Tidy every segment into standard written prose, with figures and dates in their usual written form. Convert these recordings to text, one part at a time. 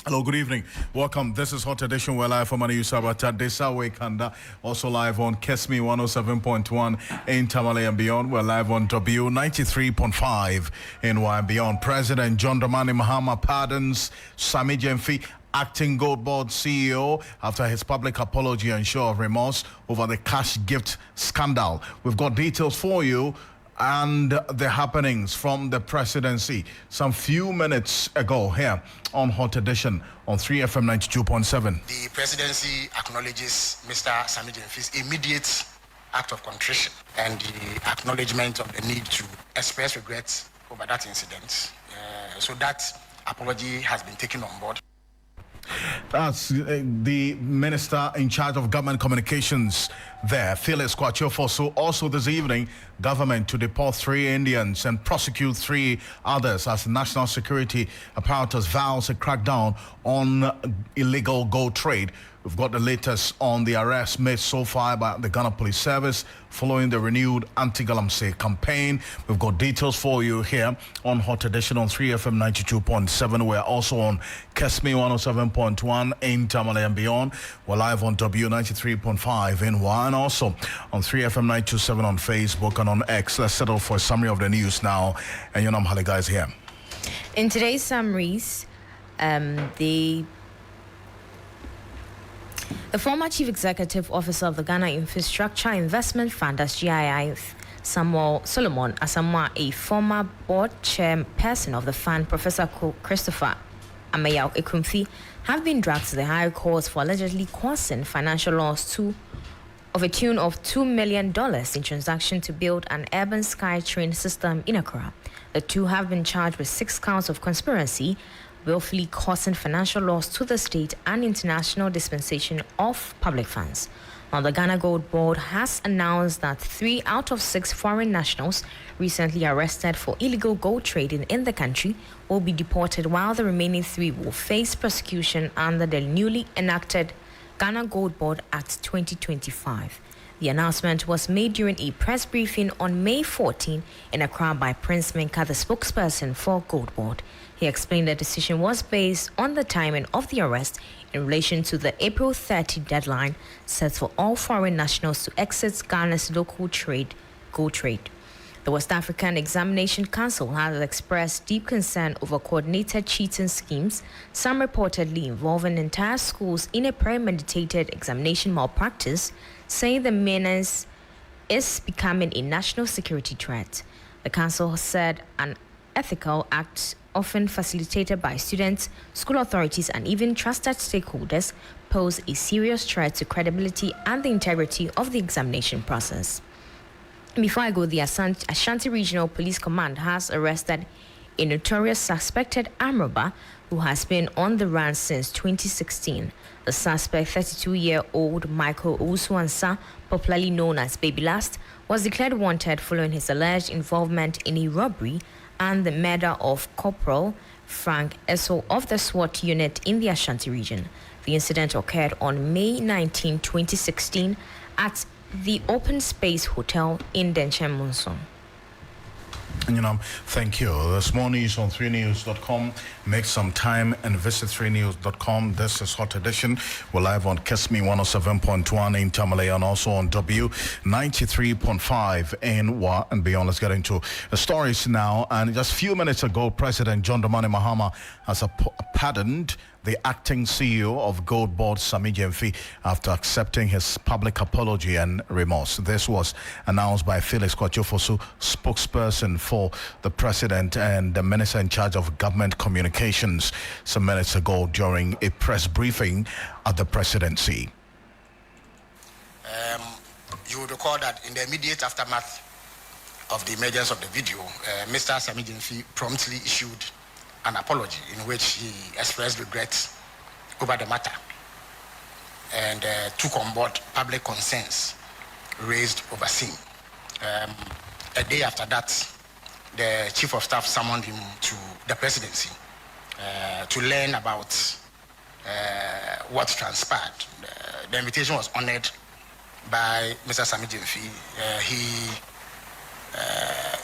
Hello, good evening. Welcome. This is Hot Edition. We're live from Sabata Desa Kanda. Also live on Kesmi 107.1 in Tamale and beyond. We're live on W 93.5 in Y and beyond. President John Dramani Mahama pardons Sammy Gyamfi, acting Goldbod CEO, after his public apology and show of remorse over the cash gift scandal. We've got details for you and the happenings from the presidency some few minutes ago here on Hot Edition on 3FM 92.7. The presidency acknowledges Mr. Sammy Gyamfi's immediate act of contrition and the acknowledgement of the need to express regrets over that incident. So that apology has been taken on board. That's the minister in charge of government communications there, Felix Kwachiofosu. Also this evening, government to deport 3 Indians and prosecute 3 others as national security apparatus vows a crackdown on illegal gold trade. We've got the latest on the arrest made so far by the Ghana Police Service following the renewed anti-Galamsey campaign. We've got details for you here on Hot Edition on 3FM 92.7. We're also on Kesmi 107.1 in Tamale and beyond. We're live on W 93.5 in Y and also on 3FM 927 on Facebook and on X. Let's settle for a summary of the news now. And Hale guys here. In today's summaries, the former Chief Executive Officer of the Ghana Infrastructure Investment Fund, as GIF, Samuel Solomon Asamoah, a former board chairperson of the fund, Professor Christopher Amayao Ekumfi, have been dragged to the High Court for allegedly causing financial loss of a tune of $2 million in transaction to build an urban sky train system in Accra. The two have been charged with 6 counts of conspiracy, willfully causing financial loss to the state and international dispensation of public funds. Now, the Ghana Gold Board has announced that 3 out of 6 foreign nationals recently arrested for illegal gold trading in the country will be deported, while the remaining 3 will face prosecution under the newly enacted Ghana Gold Board Act 2025. The announcement was made during a press briefing on May 14 in Accra by Prince Menka, the spokesperson for Gold Board. He explained the decision was based on the timing of the arrest in relation to the April 30 deadline set for all foreign nationals to exit Ghana's local gold trade. The West African Examination Council has expressed deep concern over coordinated cheating schemes, some reportedly involving entire schools in a premeditated examination malpractice, saying the menace is becoming a national security threat. The council said an ethical act often facilitated by students, school authorities, and even trusted stakeholders pose a serious threat to credibility and the integrity of the examination process. Before I go, the Ashanti Regional Police Command has arrested a notorious suspected armed robber who has been on the run since 2016. The suspect, 32-year-old Michael Owusu-Ansah, popularly known as Baby Last, was declared wanted following his alleged involvement in a robbery and the murder of Corporal Frank Esso of the SWAT unit in the Ashanti region. The incident occurred on May 19, 2016 at the Open Space Hotel in Denchen Monson. Thank you. There's more news on 3news.com. Make some time and visit 3news.com. This is Hot Edition. We're live on Kesmi 107.1 in Tamale and also on W 93.5 in Wa and beyond. Let's get into the stories now. And just a few minutes ago, President John Dramani Mahama has pardoned the acting CEO of Goldbod, Sammy Gyamfi, after accepting his public apology and remorse. This was announced by Felix Kwachiofosu, spokesperson for the president and the minister in charge of government communications, some minutes ago during a press briefing at the presidency. You would recall that in the immediate aftermath of the emergence of the video, Mr. Sammy Gyamfi promptly issued an apology in which he expressed regrets over the matter and took on board public concerns raised overseas. A day after that, the chief of staff summoned him to the presidency to learn about what transpired. The invitation was honored by Mr. Sammy Gyamfi. He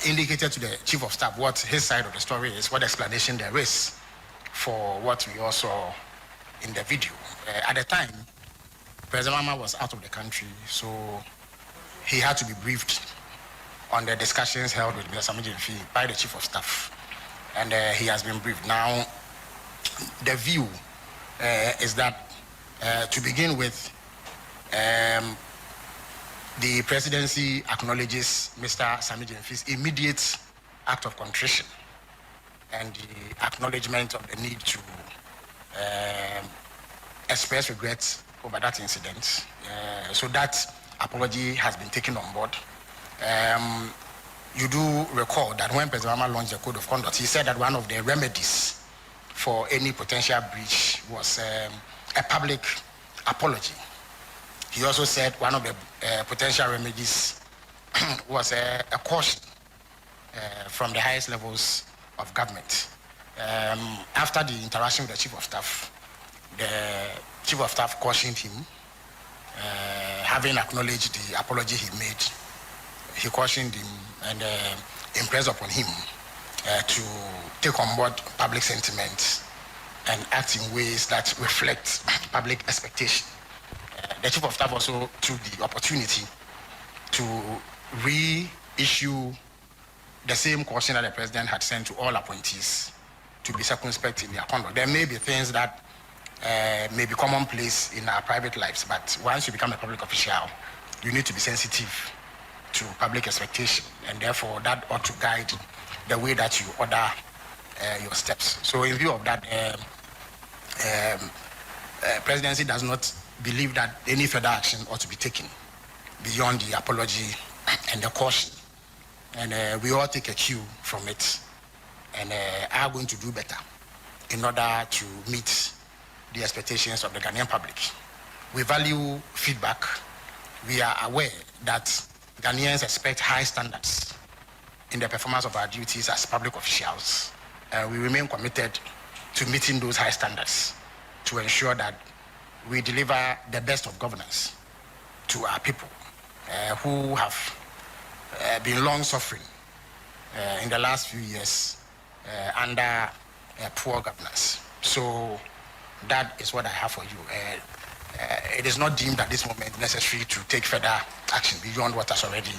indicated to the chief of staff what his side of the story is, what explanation there is for what we also in the video. At the time, President Mahama was out of the country, so he had to be briefed on the discussions held with Mr. Sammy Gyamfi by the Chief of Staff. And he has been briefed. Now, the view is that, to begin with, the presidency acknowledges Mr. Sammy Gyamfi's immediate act of contrition and the acknowledgement of the need to express regrets over that incident. So that apology has been taken on board. You do recall that when President Mahama launched the Code of Conduct, he said that one of the remedies for any potential breach was a public apology. He also said one of the potential remedies was a caution from the highest levels of government. After the interaction with the Chief of Staff, the Chief of Staff cautioned him, having acknowledged the apology he made. He cautioned him and impressed upon him to take on board public sentiment and act in ways that reflect public expectation. The Chief of Staff also took the opportunity to reissue the same caution that the President had sent to all appointees to be circumspect in their conduct. There may be things that may be commonplace in our private lives, but once you become a public official, you need to be sensitive to public expectation, and therefore that ought to guide the way that you order your steps. So in view of that, presidency does not believe that any further action ought to be taken beyond the apology and the caution. And we all take a cue from it and are going to do better in order to meet the expectations of the Ghanaian public. We value feedback. We are aware that Ghanaians expect high standards in the performance of our duties as public officials. We remain committed to meeting those high standards to ensure that we deliver the best of governance to our people who have been long suffering in the last few years under poor governance. So that is what I have for you. It is not deemed at this moment necessary to take further action beyond what has already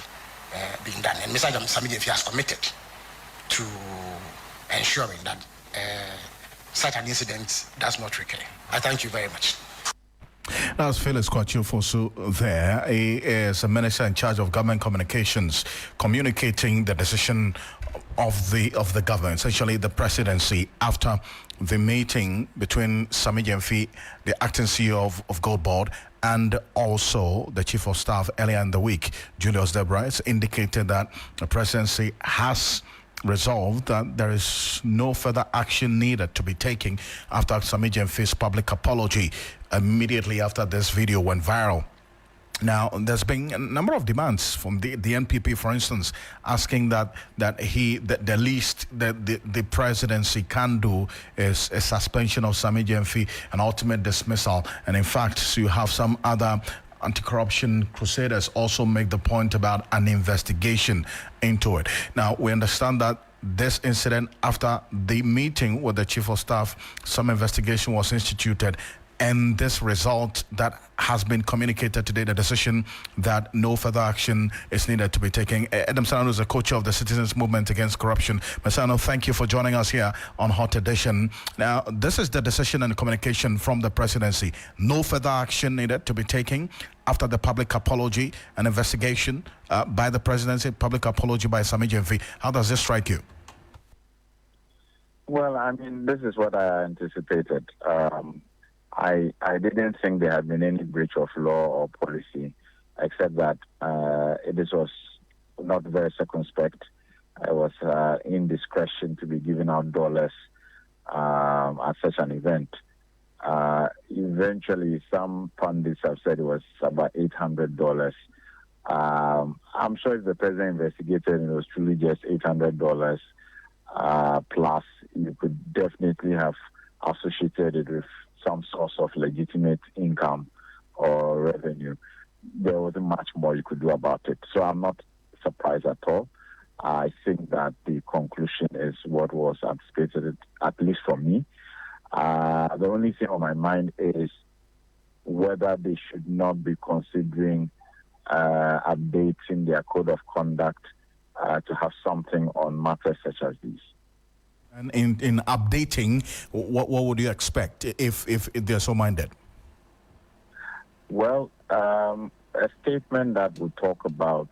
been done. And Mr. Sammy Gyamfi has committed to ensuring that such an incident does not recur. I thank you very much. That's Felix Kwachiofosu there. He is a minister in charge of government communications, communicating the decision of the government, essentially the presidency, after the meeting between Sammy Gyamfi, the acting CEO of Goldbod, and also the Chief of Staff earlier in the week. Julius Deborah has indicated that the presidency has resolved that there is no further action needed to be taken after Sammy Gyamfi's public apology immediately after this video went viral. Now, there's been a number of demands from the NPP, for instance, asking that the least the presidency can do is a suspension of Sammy Gyamfi, an ultimate dismissal. And in fact, so you have some other anti-corruption crusaders also make the point about an investigation into it. Now, we understand that this incident, after the meeting with the Chief of Staff, some investigation was instituted, and this result that has been communicated today, the decision that no further action is needed to be taken. Adam Sano is the co-chair of the Citizens Movement Against Corruption. Masano, thank you for joining us here on Hot Edition. Now, this is the decision and communication from the presidency. No further action needed to be taken after the public apology and investigation by the presidency, public apology by Sammy Gyamfi. How does this strike you? Well, I mean, this is what I anticipated. I didn't think there had been any breach of law or policy, except that this was not very circumspect. It was indiscretion to be giving out dollars at such an event. Eventually, some pundits have said it was about $800. I'm sure if the president investigated and it was truly just $800 plus, you could definitely have associated it with some source of legitimate income or revenue. There wasn't much more you could do about it. So I'm not surprised at all. I think that the conclusion is what was anticipated, at least for me. The only thing on my mind is whether they should not be considering updating their code of conduct to have something on matters such as these. And in updating, what would you expect if they're so minded? Well, a statement that would talk about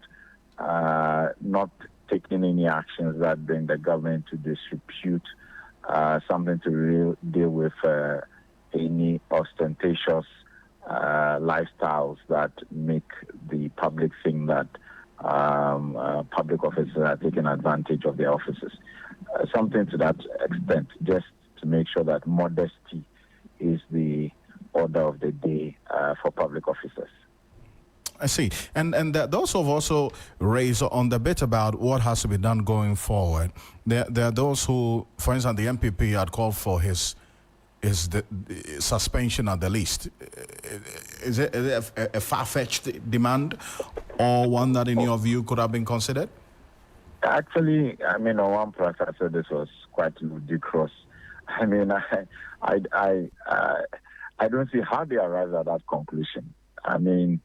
not taking any actions that bring the government to disrepute, something to deal with any ostentatious lifestyles that make the public think that public officers are taking advantage of their offices. Something to that extent, just to make sure that modesty is the order of the day for public officers. I see. And those have also raised on the bit about what has to be done going forward. There are those who, for instance, the MPP had called for his suspension at the least. Is it a far-fetched demand, or one that in your view could have been considered? Actually, I mean, on one part, I said this was quite ludicrous. I mean, I don't see how they arrived at that conclusion. I mean,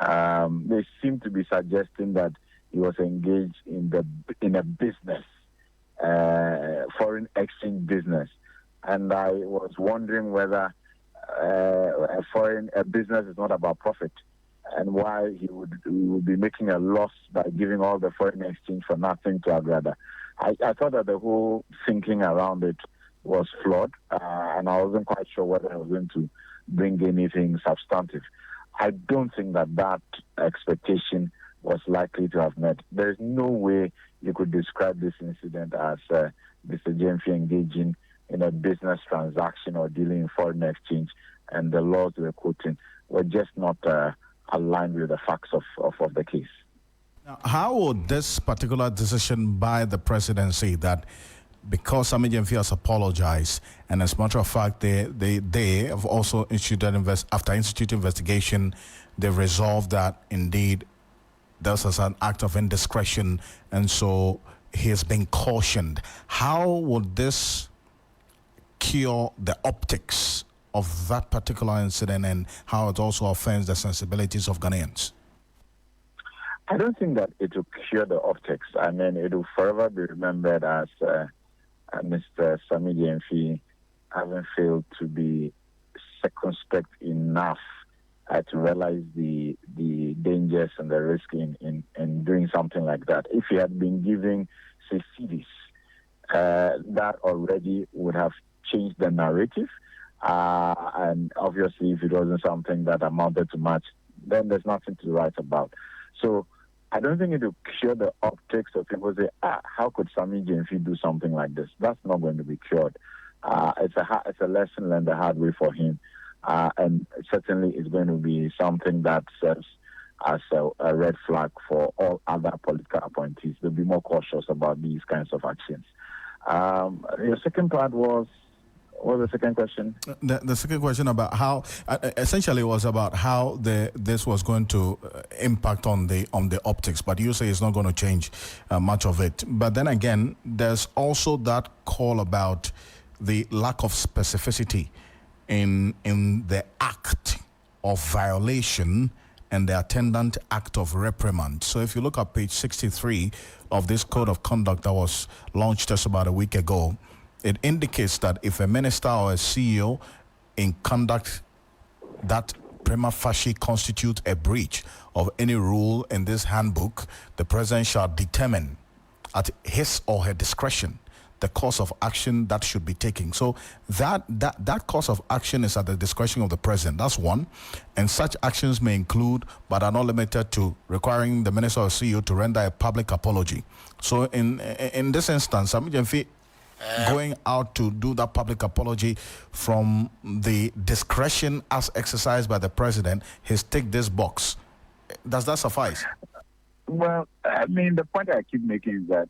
they seem to be suggesting that he was engaged in a business, foreign exchange business, and I was wondering whether a business is not about profit, and why he would be making a loss by giving all the foreign exchange for nothing to Agrada. I thought that the whole thinking around it was flawed, and I wasn't quite sure whether I was going to bring anything substantive. I don't think that expectation was likely to have met. There is no way you could describe this incident as Mr. Gyamfi engaging in a business transaction or dealing in foreign exchange, and the laws we're quoting were just not aligned with the facts of the case. Now, how would this particular decision by the presidency, that because Sammy Gyamfi has apologized, and as a matter of fact, they have also after instituting investigation, they've resolved that indeed this is an act of indiscretion, and so he has been cautioned. How would this cure the optics of that particular incident, and how it also offends the sensibilities of Ghanaians? I don't think that it will cure the optics. I mean, it will forever be remembered as Mr. Sammy Gyamfi having failed to be circumspect enough to realize the dangers and the risk in doing something like that. If he had been giving, say, CDs, that already would have changed the narrative. And obviously, if it wasn't something that amounted to much, then there's nothing to write about. So I don't think it will cure the optics of people say, how could Sammy Gyamfi do something like this? That's not going to be cured. It's a lesson learned the hard way for him. And certainly it's going to be something that serves as a red flag for all other political appointees. They'll be more cautious about these kinds of actions. Your second part was... What was the second question? The second question about how, essentially, was about how this was going to impact on the optics. But you say it's not going to change much of it. But then again, there's also that call about the lack of specificity in the act of violation and the attendant act of reprimand. So if you look at page 63 of this code of conduct that was launched just about a week ago, it indicates that if a minister or a CEO in conduct that prima facie constitute a breach of any rule in this handbook, the president shall determine at his or her discretion the course of action that should be taken. So that course of action is at the discretion of the president. That's one. And such actions may include, but are not limited to, requiring the minister or CEO to render a public apology. So in this instance, Sammy Gyamfi going out to do that public apology from the discretion as exercised by the president, he's ticked this box. Does that suffice? Well, I mean, the point I keep making is that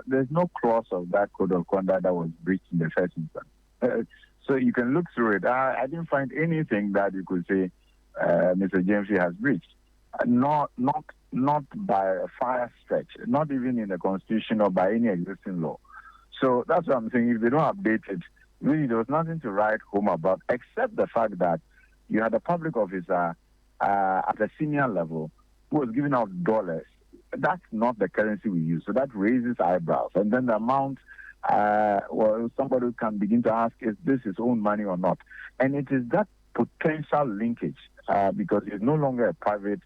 there's no clause of that code of conduct that was breached in the first instance. So you can look through it. I didn't find anything that you could say Mr. Gyamfi has breached. Not by a far stretch, not even in the Constitution or by any existing law. So that's what I'm saying. If they don't update it, Really, there was nothing to write home about except the fact that you had a public officer at a senior level who was giving out dollars. That's not the currency we use, so that raises eyebrows. And then the amount, somebody can begin to ask, is this his own money or not? And it is that potential linkage, because he's no longer a private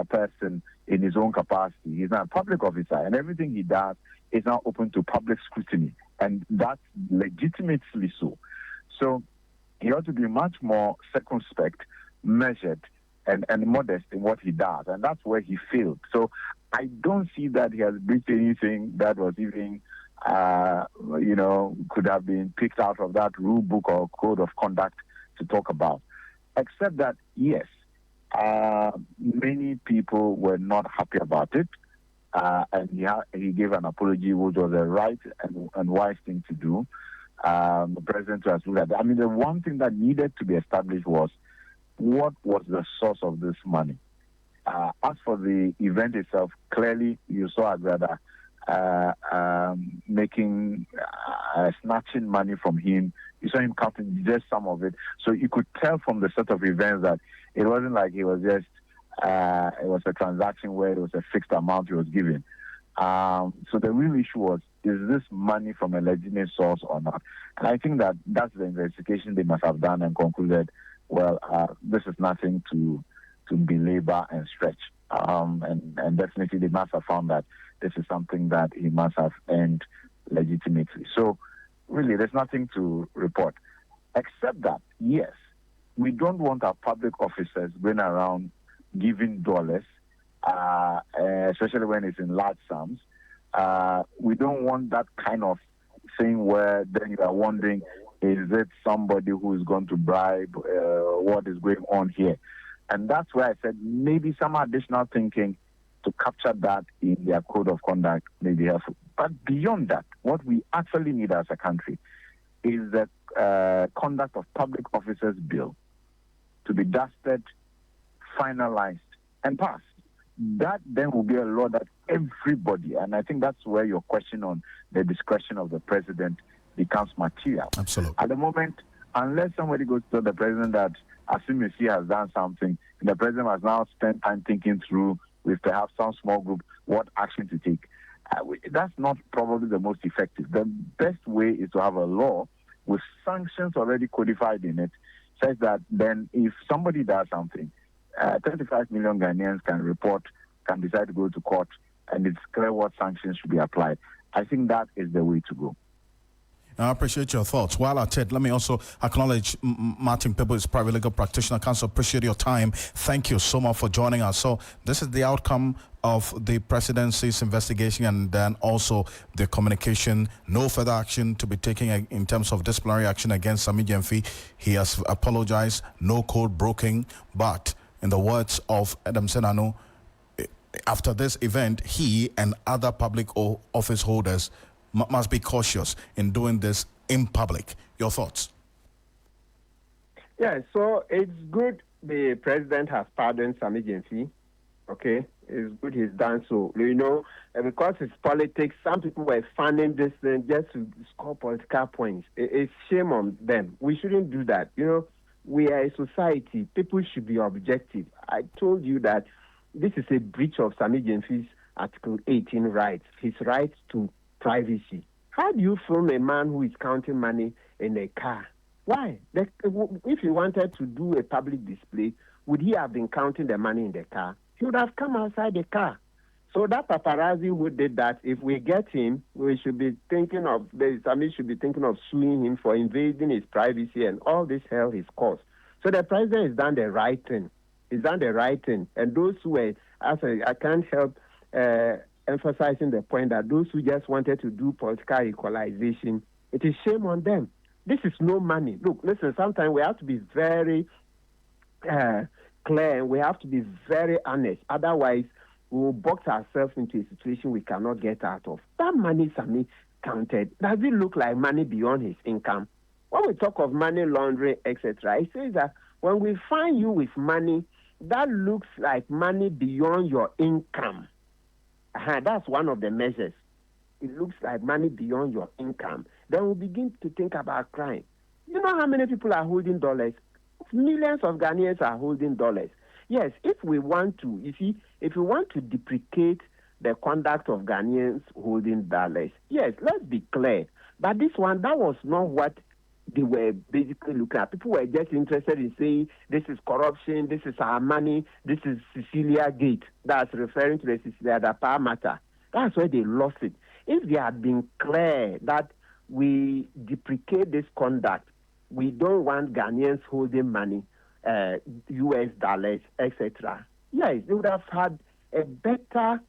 person in his own capacity. He's now a public officer, and everything he does is now open to public scrutiny, and that's legitimately so. So he ought to be much more circumspect, measured, and modest in what he does, and that's where he failed. So I don't see that he has breached anything that was even, could have been picked out of that rule book or code of conduct to talk about, except that, yes, many people were not happy about it, and he gave an apology, which was a right and wise thing to do. The president has looked at that. I mean, the one thing that needed to be established was what was the source of this money. As for the event itself, clearly you saw Agrada snatching money from him. You saw him counting just some of it. So you could tell from the set of events that it wasn't like he was just, it was a transaction where it was a fixed amount he was given. So the real issue was, is this money from a legitimate source or not? And I think that that's the investigation they must have done and concluded, well, this is nothing to belabor and stretch. And definitely they must have found that this is something that he must have earned legitimately. So really, there's nothing to report, except that, yes, we don't want our public officers going around giving dollars, especially when it's in large sums. We don't want that kind of thing where then you are wondering, is it somebody who is going to bribe? What is going on here? And that's where I said maybe some additional thinking to capture that in their code of conduct may be helpful. But beyond that, what we actually need as a country is the Conduct of Public Officers Bill to be dusted, finalized, and passed. That then will be a law that everybody, and I think that's where your question on the discretion of the president becomes material. Absolutely. At the moment, unless somebody goes to the president that assumes he has done something, and the president has now spent time thinking through with perhaps some small group what action to take. That's not probably the most effective. The best way is to have a law with sanctions already codified in it, such that then if somebody does something, 25 million Ghanaians can report, can decide to go to court, and it's clear what sanctions should be applied. I think that is the way to go. I appreciate your thoughts. While at it, let me also acknowledge Martin Pebo is private legal practitioner. Counsel, appreciate your time. Thank you so much for joining us. So this is the outcome of the presidency's investigation and then also the communication. No further action to be taken in terms of disciplinary action against Sammy Gyamfi. He has apologized. No code broken. But in the words of Adam Senano, after this event, he and other public office holders must be cautious in doing this in public. Your thoughts? Yeah, so it's good the president has pardoned Sammy Gyamfi. Okay, it's good he's done so. You know, because it's politics, some people were funding this thing just to score political points. It's shame on them. We shouldn't do that. You know, we are a society. People should be objective. I told you that this is a breach of Sammy Gyamfi's Article 18 rights, his right to privacy. How do you film a man who is counting money in a car? Why? If he wanted to do a public display, would he have been counting the money in the car? He would have come outside the car. So that paparazzi who did that, if we get him, we should be thinking of, Sammy should be thinking of suing him for invading his privacy and all this hell he's caused. So the president has done the right thing. He's done the right thing. And those who were, I can't help emphasizing the point that those who just wanted to do political equalization, it is shame on them. This is no money. Look, listen, sometimes we have to be very clear and we have to be very honest. Otherwise, we will box ourselves into a situation we cannot get out of. That money Sammy counted, does it look like money beyond his income? When we talk of money laundering, etc., it says that when we find you with money, that looks like money beyond your income. That's one of the measures. It looks like money beyond your income. then we'll begin to think about crime. You know how many people are holding dollars? Millions of Ghanaians are holding dollars. Yes, if we want to, if we want to deprecate the conduct of Ghanaians holding dollars, yes, let's be clear. But this one, that was not what they were basically looking at. People were just interested in saying, this is corruption, this is our money, this is Cecilia Gate. That's referring to the Cecilia Dapa matter. That's where they lost it. If they had been clear that we deprecate this conduct, we don't want Ghanaians holding money, US dollars, etc. Yes, they would have had a better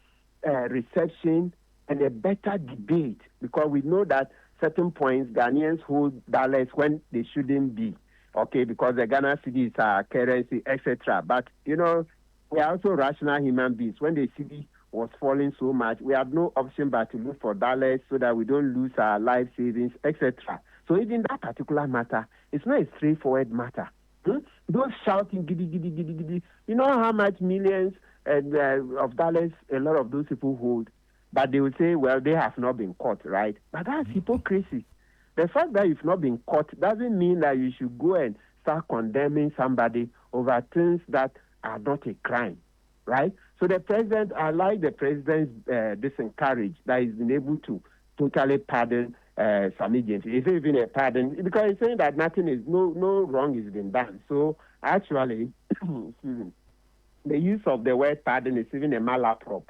reception and a better debate, because we know that certain points Ghanaians hold dollars when they shouldn't be, okay, because the Ghana cedi is our currency, etc. But, you know, we are also rational human beings. When the cedi was falling so much, we have no option but to look for dollars so that we don't lose our life savings, etc. So even that particular matter, it's not a straightforward matter. Those shouting, giddy, giddy, giddy, giddy, you know how much millions of dollars a lot of those people hold? But they will say, well, they have not been caught, right? But that's hypocrisy. The fact that you've not been caught doesn't mean that you should go and start condemning somebody over things that are not a crime, right? So the president, I like the president's disencourage that he's been able to totally pardon Sammy Gyamfi. It's even a pardon, because he's saying that no wrong has been done. So actually, the use of the word pardon is even a malaprop.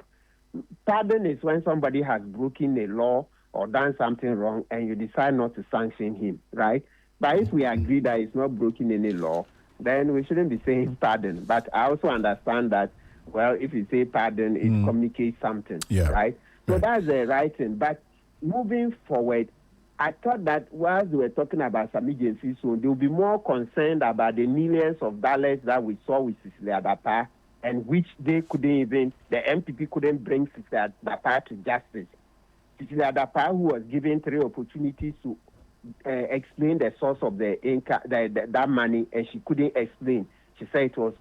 Pardon is when somebody has broken a law or done something wrong and you decide not to sanction him, right? But if we agree that he's not broken any law, then we shouldn't be saying pardon. But I also understand that, well, if you say pardon, it communicates something, right? So that's the right thing. But moving forward, I thought that while we were talking about Sammy Gyamfi soon, they will be more concerned about the millions of dollars that we saw with Cecilia Dapa, and which they couldn't even, the MPP couldn't bring Cecilia Dapa to justice. Cecilia Dapa, who was given 3 opportunities to explain the source of the income, that money, and she couldn't explain. She said it was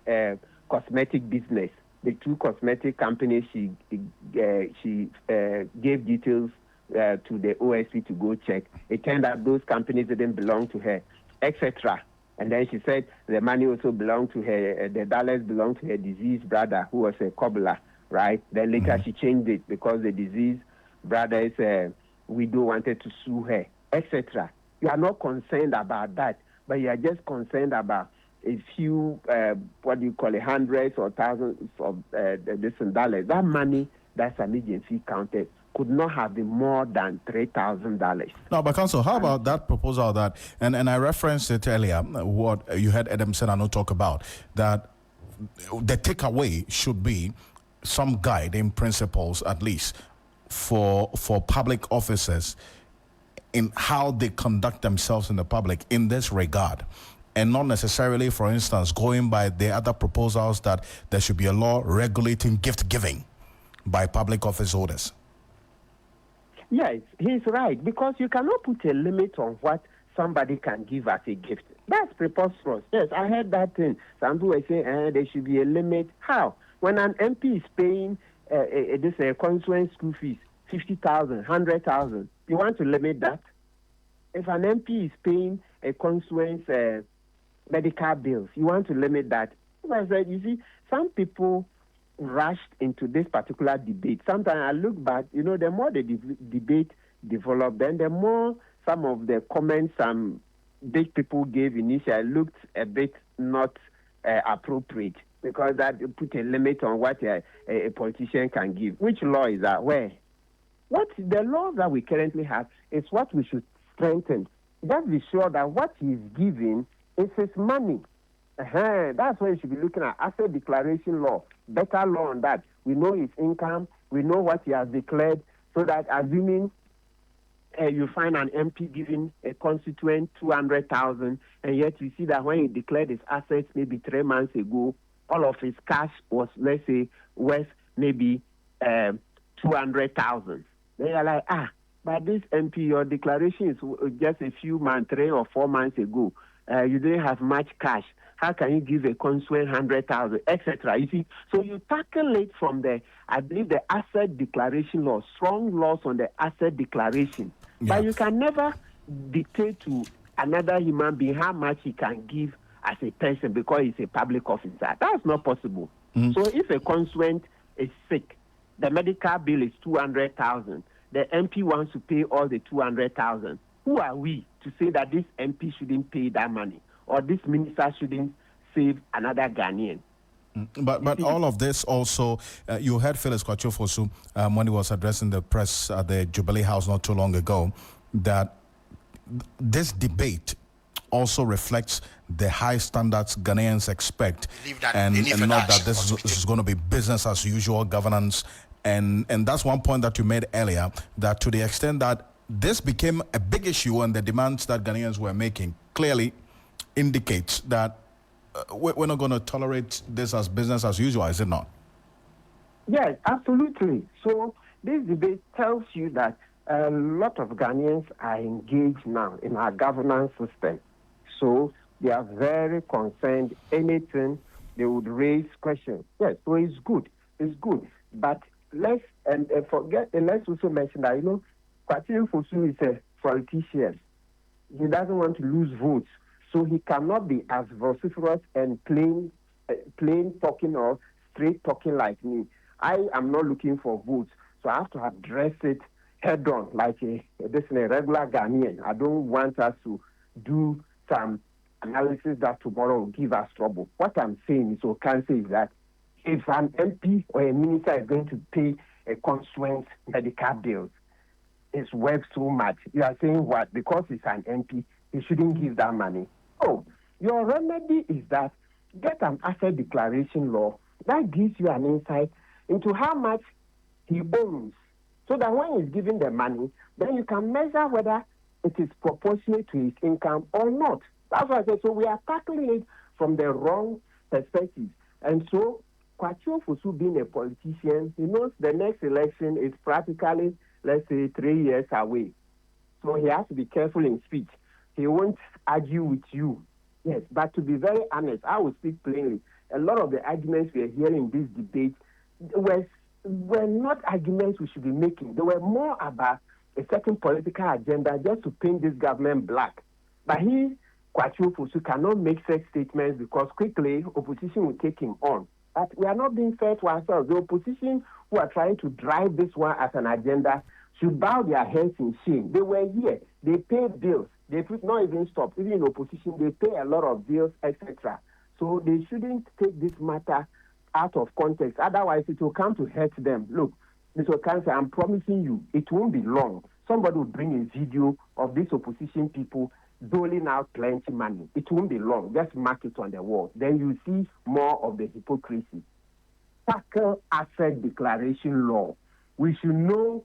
cosmetic business. The 2 cosmetic companies, she gave details to the OSP to go check. It turned out those companies didn't belong to her, etc. And then she said the money also belonged to her, the dollars belonged to her deceased brother, who was a cobbler, right? Then later she changed it because the deceased brother's widow wanted to sue her, etc. You are not concerned about that, but you are just concerned about a few, hundreds or thousands of dollars. That money that Sammy Gyamfi counted could not have been more than $3,000. No, but Counsel, how about that proposal that, and I referenced it earlier, what you heard Adam Senano talk about, that the takeaway should be some guiding principles, at least, for public officers in how they conduct themselves in the public in this regard, and not necessarily, for instance, going by the other proposals that there should be a law regulating gift giving by public office holders. Yes, he's right, because you cannot put a limit on what somebody can give as a gift. That's preposterous. Yes, I heard that thing. Some people were saying there should be a limit. How? When an MP is paying this constituent school fees, 50,000, 100,000, you want to limit that? If an MP is paying a constituent's medical bills, you want to limit that? As I said, you see, some people rushed into this particular debate. Sometimes I look back, you know, the more the debate developed, then the more some of the comments some big people gave initially looked a bit not appropriate, because that put a limit on what a politician can give. Which law is that? Where? What the law that we currently have is what we should strengthen. Just be sure that what he's giving is his money. That's why you should be looking at asset declaration law, better law on that. We know his income, we know what he has declared, so that assuming you find an MP giving a constituent 200,000, and yet you see that when he declared his assets maybe 3 months ago, all of his cash was, let's say, worth maybe 200,000. They are like, but this MP, your declaration is just a few months, 3 or 4 months ago. You didn't have much cash. How can you give a constituent 100,000, etc.? You see, so you tackle it from I believe, the asset declaration law, strong laws on the asset declaration. Yeah. But you can never dictate to another human being how much he can give as a person because he's a public officer. That's not possible. So if a constituent is sick, the medical bill is 200,000. The MP wants to pay all the 200,000. Who are we to say that this MP shouldn't pay that money or this minister shouldn't save another Ghanaian? But all of this also, you heard Phyllis Kwachofosu when he was addressing the press at the Jubilee House not too long ago, that this debate also reflects the high standards Ghanaians expect, and not that this is going to be business as usual governance. And that's one point that you made earlier, that to the extent that this became a big issue and the demands that Ghanaians were making clearly indicates that we're not going to tolerate this as business as usual, is it not? Yes, absolutely. So this debate tells you that a lot of Ghanaians are engaged now in our governance system. So they are very concerned. Anything they would raise questions. Yes, so it's good. It's good. But let's also mention that, Kwasi Fosu is a politician. He doesn't want to lose votes. So he cannot be as vociferous and plain talking or straight talking like me. I am not looking for votes. So I have to address it head on like a regular Ghanaian. I don't want us to do some analysis that tomorrow will give us trouble. What I'm saying is, Ocansey, is that if an MP or a minister is going to pay a constituent medical bill, it's worth so much. You are saying what? Because it's an MP, he shouldn't give that money. Oh, your remedy is that get an asset declaration law that gives you an insight into how much he owns, so that when he's giving the money, then you can measure whether it is proportionate to his income or not. That's why I said, so we are tackling it from the wrong perspective. And so, Kwasi Fosu being a politician, he knows the next election is practically, let's say, 3 years away. So he has to be careful in speech. He won't argue with you. Yes, but to be very honest, I will speak plainly. A lot of the arguments we are hearing in this debate were not arguments we should be making. They were more about a certain political agenda just to paint this government black. But he, Kwasi Fosu, cannot make such statements because quickly opposition will take him on. But we are not being fair to ourselves. The opposition who are trying to drive this one as an agenda should bow their heads in shame. They were here. They paid bills. They could not even stop. Even in opposition, they pay a lot of bills, etc. So they shouldn't take this matter out of context. Otherwise, it will come to hurt them. Look, Mr. Ocansey, I'm promising you, it won't be long. Somebody will bring a video of these opposition people doling out plenty money. It won't be long. Just mark it on the wall. Then you see more of the hypocrisy. Tackle asset declaration law. We should know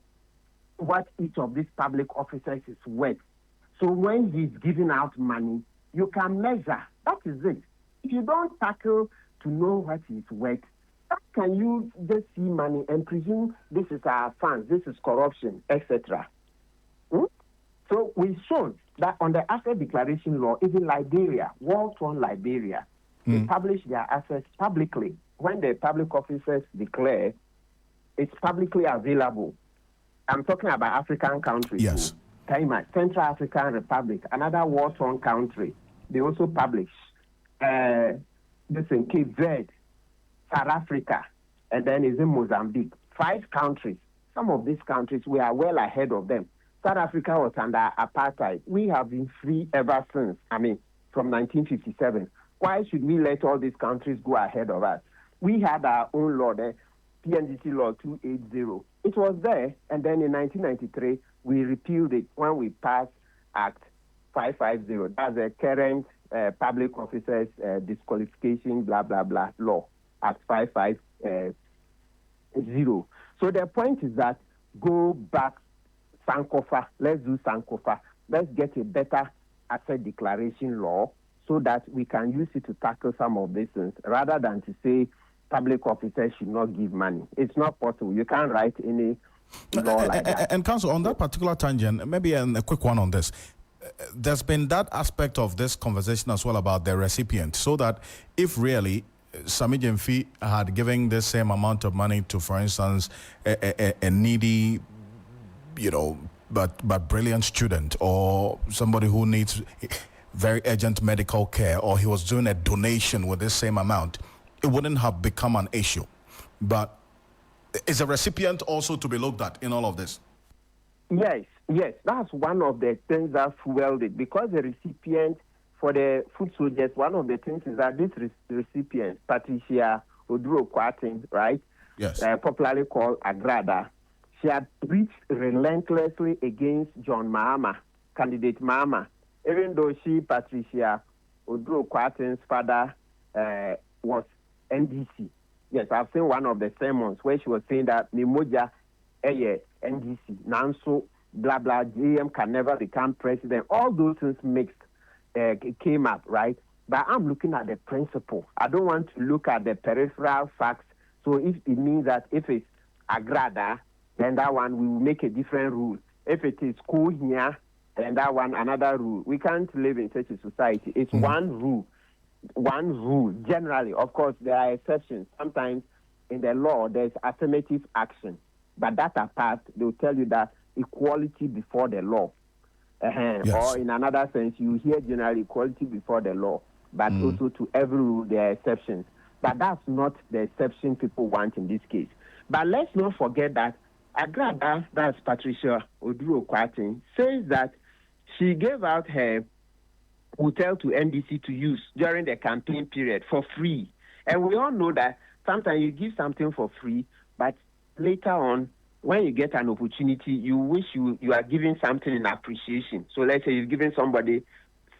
what each of these public officers is worth. So when he's giving out money, you can measure. That is it. If you don't tackle to know what he's worth, how can you just see money and presume this is our funds, this is corruption, etc.? So we showed that on the asset declaration law, even Liberia, war-torn Liberia, they publish their assets publicly. When the public officers declare, it's publicly available. I'm talking about African countries. Yes. Central African Republic, another war-torn country. They also publish Cape Verde, South Africa, and then is in Mozambique. 5 countries. Some of these countries, we are well ahead of them. South Africa was under apartheid. We have been free ever since, from 1957. Why should we let all these countries go ahead of us? We had our own law there, PNGC Law 280. It was there, and then in 1993, we repealed it when we passed Act 550. That's the current public officers disqualification, blah, blah, blah, law, Act 550. So the point is that go back, Sankofa, let's do Sankofa. Let's get a better asset declaration law so that we can use it to tackle some of these things rather than to say public officers should not give money. It's not possible. You can't write any law like that. And Counsel, on that particular tangent, maybe a quick one on this. There's been that aspect of this conversation as well about the recipient, so that if really Sammy Gyamfi had given the same amount of money to, for instance, a needy, but brilliant student, or somebody who needs very urgent medical care, or he was doing a donation with the same amount, it wouldn't have become an issue. But is a recipient also to be looked at in all of this? Yes, that's one of the things that fueled it, because the recipient for the food soldiers, one of the things is that this recipient, Patricia Oduro-Kwatin, right? Yes. Popularly called Agrada, she had preached relentlessly against John Mahama, candidate Mahama, even though Patricia Oduro-Kwatin's father was NDC. Yes, I've seen one of the sermons where she was saying that Mimoja NDC, Nanso, blah, blah, JM can never become president. All those things mixed came up, right? But I'm looking at the principle. I don't want to look at the peripheral facts. So if it means that if it's Agrada, then that one we will make a different rule. If it is Kuhia, then that one another rule. We can't live in such a society. It's one rule. Generally, of course, there are exceptions. Sometimes in the law, there's affirmative action. But that apart, they'll tell you that equality before the law. Yes. Or in another sense, you hear generally equality before the law. But also to every rule, there are exceptions. But that's not the exception people want in this case. But let's not forget that Agrada, that's Patricia Oduro-Kwatin, says that she gave out her hotel to NDC to use during the campaign period for free. And we all know that sometimes you give something for free, but later on, when you get an opportunity, you wish you are giving something in appreciation. So let's say you're giving somebody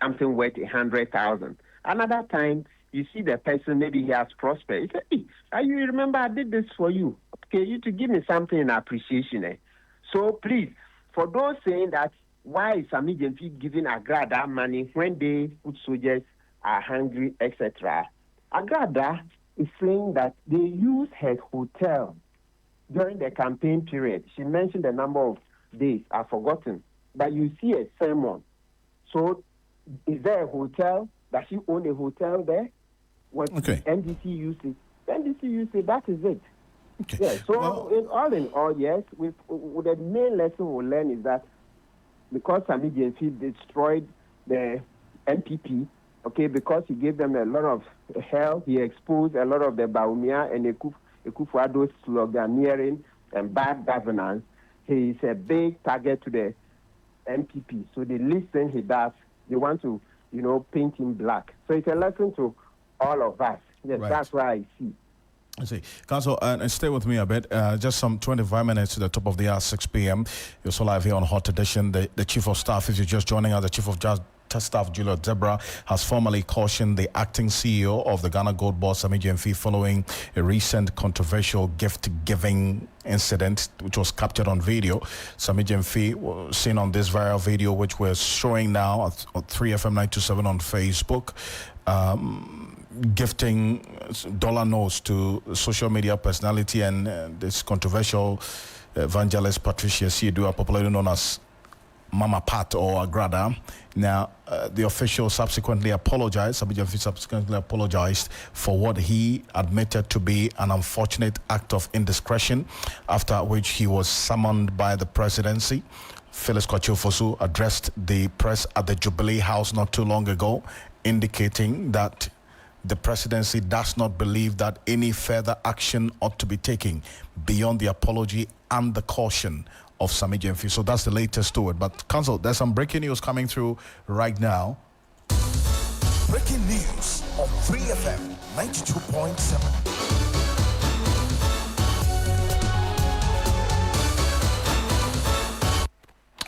something worth 100,000. Another time, you see the person, maybe he has prospered. He said, hey, you remember I did this for you. Okay, you to give me something in appreciation. So please, for those saying that, why is Sammy Gyamfi giving Agrada money when they food soldiers are hungry, etc.? Agrada is saying that they use her hotel during the campaign period. She mentioned the number of days, I've forgotten. But you see a sermon. So is there a hotel? Does she own a hotel there? What NDC used it. NDC used it, that is it. Okay. Yeah, so in all, yes, with the main lesson we'll learn is that because Sammy Gyamfi destroyed the NPP, okay, because he gave them a lot of hell, he exposed a lot of the Baumia and Akufo-Addo's sloganeering and bad governance, he is a big target to the NPP. So the least thing he does, they want to, paint him black. So it's a lesson to all of us. Yes, right. That's what I see. I see. Council, and stay with me a bit. Just some 25 minutes to the top of the hour, 6 p.m. You're so live here on Hot Edition. The Chief of Staff, if you're just joining us, the Chief of Staff, Julius Zebra, has formally cautioned the acting CEO of the Ghana Goldbod, Sammy Gyamfi, following a recent controversial gift-giving incident, which was captured on video. Sammy Gyamfi was seen on this viral video, which we're showing now at 3FM 927 on Facebook. Gifting dollar notes to social media personality and this controversial evangelist Patricia Siedua, popularly known as Mama Pat or Agrada. Now, the official subsequently apologized. Sammy Gyamfi subsequently apologized for what he admitted to be an unfortunate act of indiscretion, after which he was summoned by the presidency. Phyllis Kwachiofosu addressed the press at the Jubilee House not too long ago, indicating that the presidency does not believe that any further action ought to be taken beyond the apology and the caution of Sammy Gyamfi. So that's the latest to it. But, Council, there's some breaking news coming through right now. Breaking news on 3FM 92.7.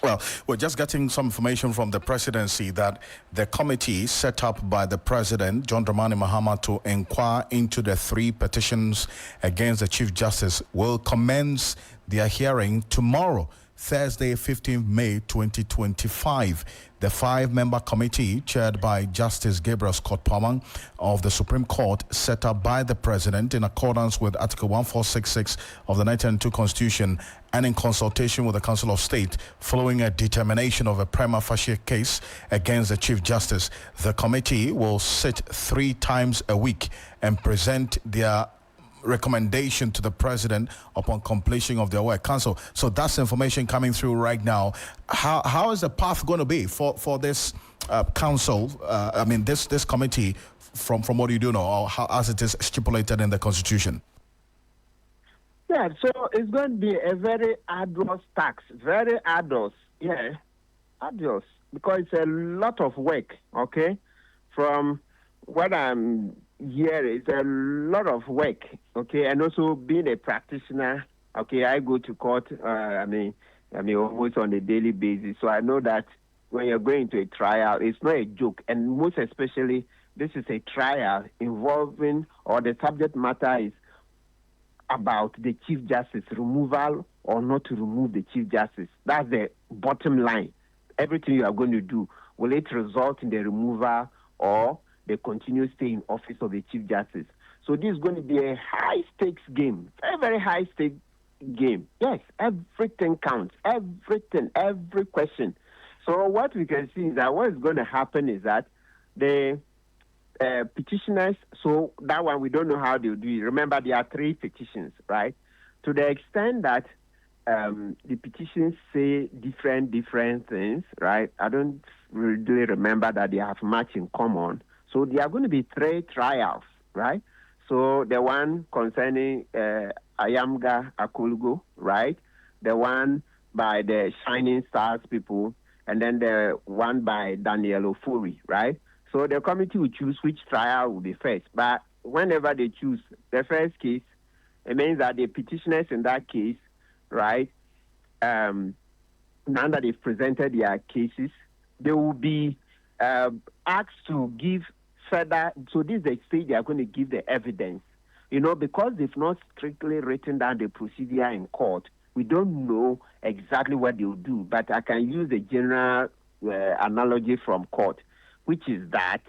Well, we're just getting some information from the presidency that the committee set up by the president, John Dramani Mahama, to inquire into the 3 petitions against the Chief Justice will commence their hearing tomorrow, Thursday, 15th May 2025. The 5-member committee, chaired by Justice Gabriel Scott Palmer of the Supreme Court, set up by the President in accordance with Article 1466 of the 1992 Constitution and in consultation with the Council of State, following a determination of a prima facie case against the Chief Justice. The committee will sit 3 times a week and present their recommendation to the president upon completion of their work. Council, so that's information coming through right now. How is the path going to be for this council? This committee from what you do know, or how, as it is stipulated in the Constitution? Yeah, so it's going to be a very arduous task, very arduous. Yeah, arduous, because it's a lot of work, okay? From what I'm hearing, it's a lot of work, okay? And also being a practitioner, okay, I go to court, almost on a daily basis. So I know that when you're going to a trial, it's not a joke. And most especially, this is a trial involving, or the subject matter is about the Chief Justice, removal or not to remove the Chief Justice. That's the bottom line. Everything you are going to do, will it result in the removal or the continued stay in office of the Chief Justice? So this is going to be a high-stakes game, very, very high-stakes game. Yes, everything counts, everything, every question. So what we can see is that what is going to happen is that the petitioners, so that one we don't know how they'll do it. Remember, there are 3 petitions, right? To the extent that the petitions say different things, right? I don't really remember that they have much in common. So there are going to be 3 trials, right? So the one concerning Ayamga Akulgo, right? The one by the Shining Stars people, and then the one by Daniel Ofori, right? So the committee will choose which trial will be first. But whenever they choose the first case, it means that the petitioners in that case, right, now that they've presented their cases, they will be asked to give further. So this is the stage they are going to give the evidence. Because they've not strictly written down the procedure in court, we don't know exactly what they'll do. But I can use the general analogy from court, which is that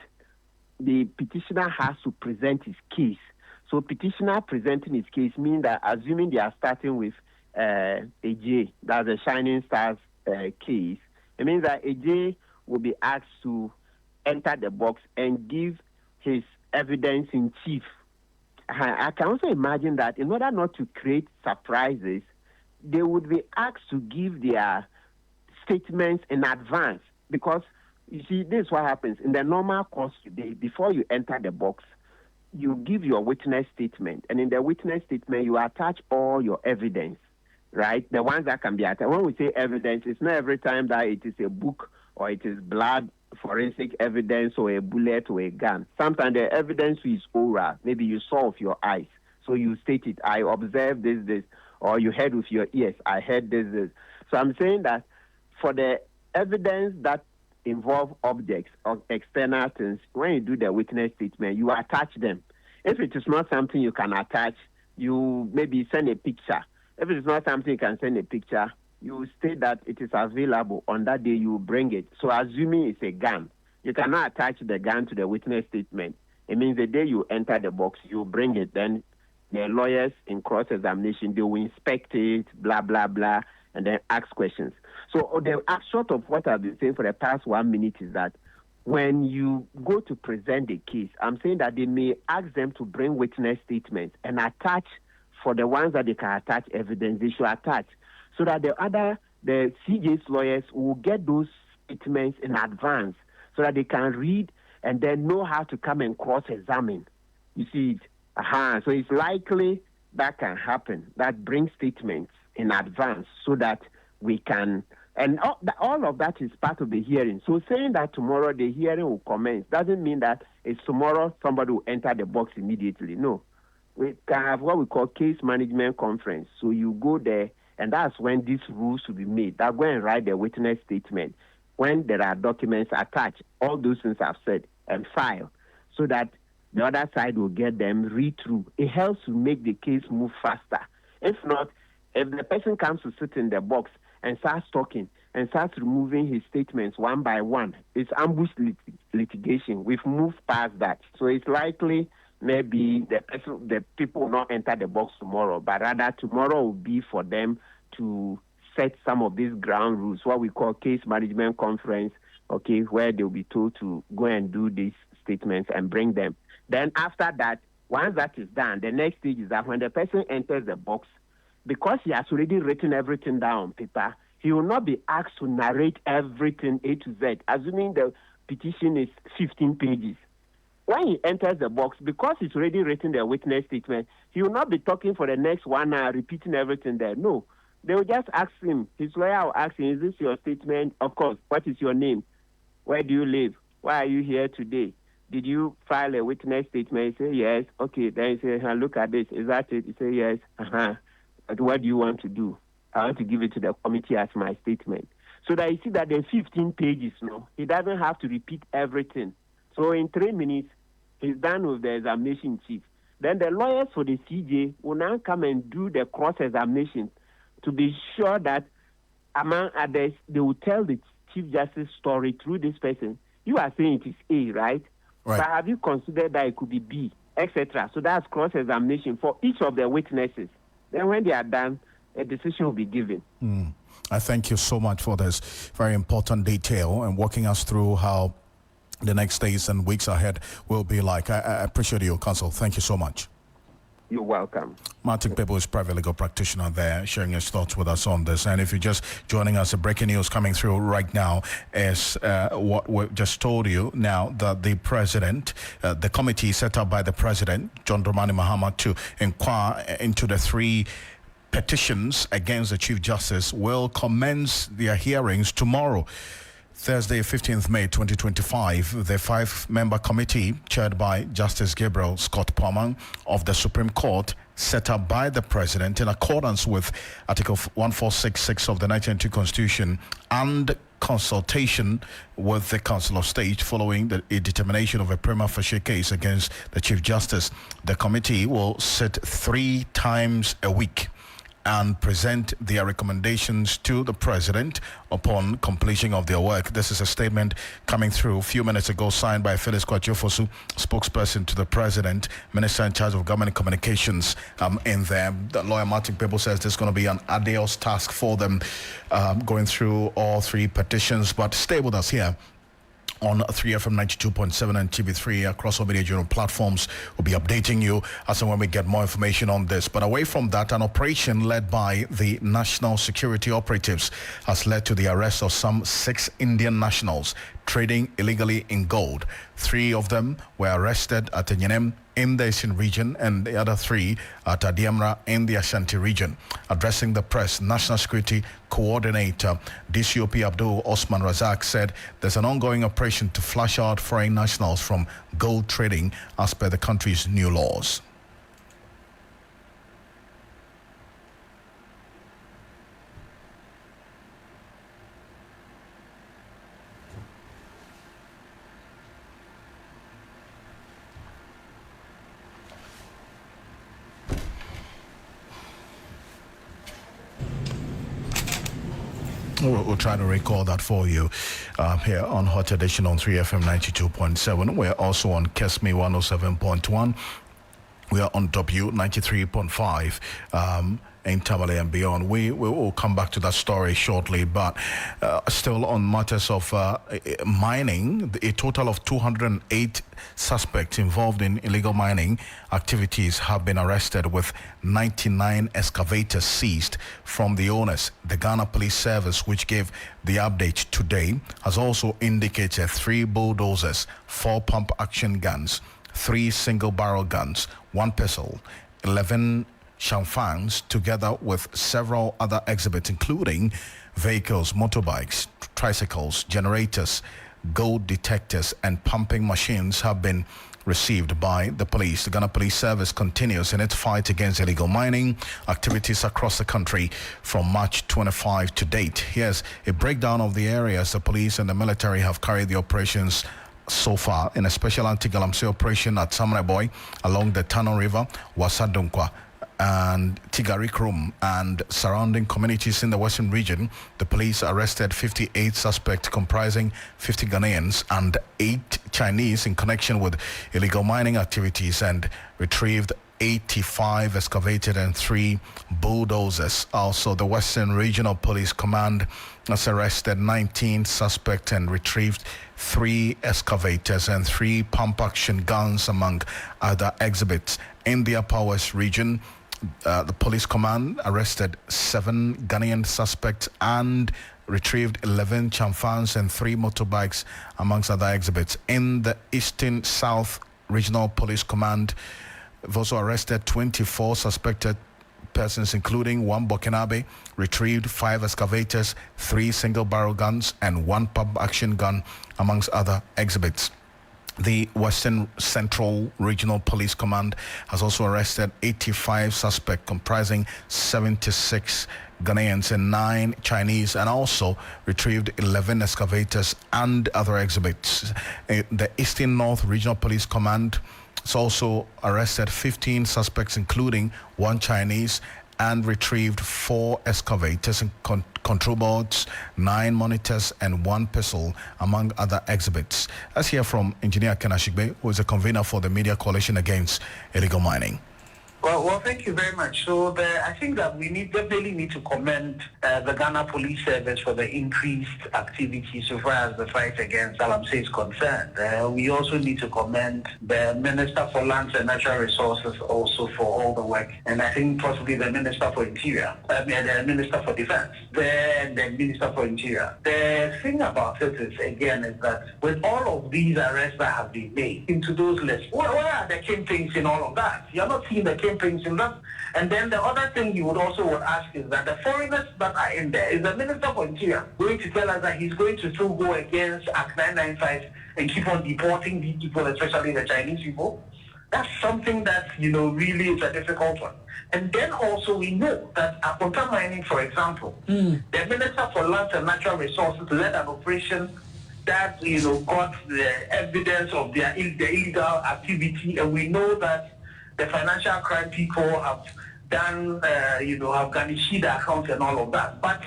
the petitioner has to present his case. So petitioner presenting his case means that, assuming they are starting with AJ, that's the Shining Stars case, it means that AJ will be asked to enter the box and give his evidence in chief. I can also imagine that in order not to create surprises, they would be asked to give their statements in advance, because you see, this is what happens. In the normal course today, before you enter the box, you give your witness statement. And in the witness statement, you attach all your evidence, right? The ones that can be attached. When we say evidence, it's not every time that it is a book or it is blood, forensic evidence, or a bullet or a gun. Sometimes the evidence is oral. Maybe you saw with your eyes. So you state it, I observed this, or you heard with your ears, I heard this. So I'm saying that for the evidence that involve objects or external things, when you do the witness statement, you attach them. If it is not something you can attach, you maybe send a picture. If it is not something you can send a picture, you state that it is available. On that day, you bring it. So assuming it's a gun, you cannot attach the gun to the witness statement. It means the day you enter the box, you bring it. Then the lawyers in cross-examination, they will inspect it, blah, blah, blah, and then ask questions. So the short of what I've been saying for the past 1 minute is that when you go to present the case, I'm saying that they may ask them to bring witness statements and attach, for the ones that they can attach evidence, they should attach, so that the CJ's lawyers will get those statements in advance so that they can read and then know how to come and cross-examine. You see it? So it's likely that can happen, that brings statements in advance so that we can, and all of that is part of the hearing. So saying that tomorrow the hearing will commence doesn't mean that it's tomorrow somebody will enter the box immediately. No. We can have what we call case management conference. So you go there, and that's when these rules will be made. They'll go and write the witness statement. When there are documents attached, all those things I've said, and file, so that the other side will get them, read through. It helps to make the case move faster. If not, if the person comes to sit in the box and starts talking and starts removing his statements one by one, it's ambush litigation. We've moved past that. So it's likely maybe the people will not enter the box tomorrow, but rather tomorrow will be for them to set some of these ground rules, what we call case management conference, okay, where they'll be told to go and do these statements and bring them. Then after that, Once that is done, the next stage is that when the person enters the box, because he has already written everything down on paper, he will not be asked to narrate everything A to Z, assuming the petition is 15 pages. When he enters the box, because he's already written the witness statement, he will not be talking for the next 1 hour, repeating everything there. No. They will just ask him, his lawyer will ask him, is this your statement? Of course. What is your name? Where do you live? Why are you here today? Did you file a witness statement? He say, yes. Okay. Then he say, look at this. Is that it? He say, yes. But what do you want to do? I want to give it to the committee as my statement. So that you see that there's 15 pages, no? He doesn't have to repeat everything. So in 3 minutes, he's done with the examination chief. Then the lawyers for the CJ will now come and do the cross-examination to be sure that among others, they will tell the Chief Justice story through this person. You are saying it is A, right? Right. But have you considered that it could be B, etc.? So that's cross-examination for each of the witnesses. Then when they are done, a decision will be given. I thank you so much for this very important detail and walking us through how the next days and weeks ahead will be like. I appreciate your counsel. Thank you so much. You're welcome. Martin Pebo is private legal practitioner there, sharing his thoughts with us on this. And if you're just joining us, the breaking news coming through right now is what we just told you now, that the president, the committee set up by the president, John Dramani Mahama, to inquire into the 3 petitions against the Chief Justice will commence their hearings tomorrow, Thursday, 15th May 2025. The 5-member committee, chaired by Justice Gabriel Scott Palmer of the Supreme Court, set up by the president in accordance with Article 1466 of the 1992 Constitution and consultation with the Council of State following a determination of a prima facie case against the Chief Justice. The committee will sit 3 times a week and present their recommendations to the president upon completion of their work. This is a statement coming through a few minutes ago, signed by Phyllis Kwatiofosu, spokesperson to the president, minister in charge of government communications. In there, the lawyer Martin Pebo says this is going to be an arduous task for them, going through all 3 petitions. But stay with us here on 3FM 92.7 and TV3 across all media journal platforms. We'll be updating you as and when we get more information on this. But away from that, an operation led by the national security operatives has led to the arrest of some 6 Indian nationals trading illegally in gold. 3 of them were arrested at Nyenem in the Eastern region and the other 3 at Adiamra in the Ashanti region. Addressing the press, National Security Coordinator DCOP Abdul Osman Razak said there's an ongoing operation to flush out foreign nationals from gold trading as per the country's new laws. We'll try to record that for you here on Hot Edition on 3FM 92.7. We're also on Kesme 107.1. We are on W 93.5 in Tamale and beyond. We will come back to that story shortly, but still on matters of mining, a total of 208 suspects involved in illegal mining activities have been arrested, with 99 excavators seized from the owners. The Ghana Police Service, which gave the update today, has also indicated 3 bulldozers, 4 pump action guns, 3 single barrel guns, 1 pistol, 11 Shanfangs, together with several other exhibits, including vehicles, motorbikes, tricycles, generators, gold detectors, and pumping machines, have been received by the police. The Ghana Police Service continues in its fight against illegal mining activities across the country from March 25 to date. Here's a breakdown of the areas the police and the military have carried the operations so far in a special anti-galamsey operation at Samreboy along the Tano River, Wasadunkwa, and Tigarikrum and surrounding communities in the Western region. The police arrested 58 suspects comprising 50 Ghanaians and 8 Chinese in connection with illegal mining activities, and retrieved 85 excavated and 3 bulldozers. Also, the Western Regional Police Command has arrested 19 suspects and retrieved 3 excavators and 3 pump-action guns, among other exhibits. In the Upper West region, the police command arrested 7 Ghanaian suspects and retrieved 11 chamfans and 3 motorbikes, amongst other exhibits. In the Eastern South Regional Police Command, they've also arrested 24 suspected persons, including 1 Burkinabe, retrieved 5 excavators, 3 single-barrel guns, and 1 pump-action gun, amongst other exhibits. The Western Central Regional Police Command has also arrested 85 suspects, comprising 76 Ghanaians and 9 Chinese, and also retrieved 11 excavators and other exhibits. The Eastern North Regional Police Command has also arrested 15 suspects, including 1 Chinese, and retrieved 4 excavators and control boards, 9 monitors, and 1 pistol, among other exhibits. Let's hear from Engineer Ken Ashigbe, who is a convener for the Media Coalition Against Illegal Mining. Well, thank you very much. So I think that we definitely need to commend the Ghana Police Service for the increased activity so far as the fight against Galamsey is concerned. We also need to commend the Minister for Lands and Natural Resources also for all the work, and I think possibly the Minister for Interior, the Minister for Defense, the Minister for Interior. The thing about it is, again, is that with all of these arrests that have been made into those lists, what are the kingpins in all of that? You're not seeing the kingpins in that. And then the other thing you would ask is that the foreigners that are in there, is the Minister for Interior going to tell us that he's going to still go against Act 995 and keep on deporting these people, especially the Chinese people? That's something that, really is a difficult one. And then also we know that Apunta Mining, for example, the Minister for Lands and Natural Resources led an operation that, got the evidence of the illegal activity, and we know that the financial crime people have done, have garnished the accounts and all of that. But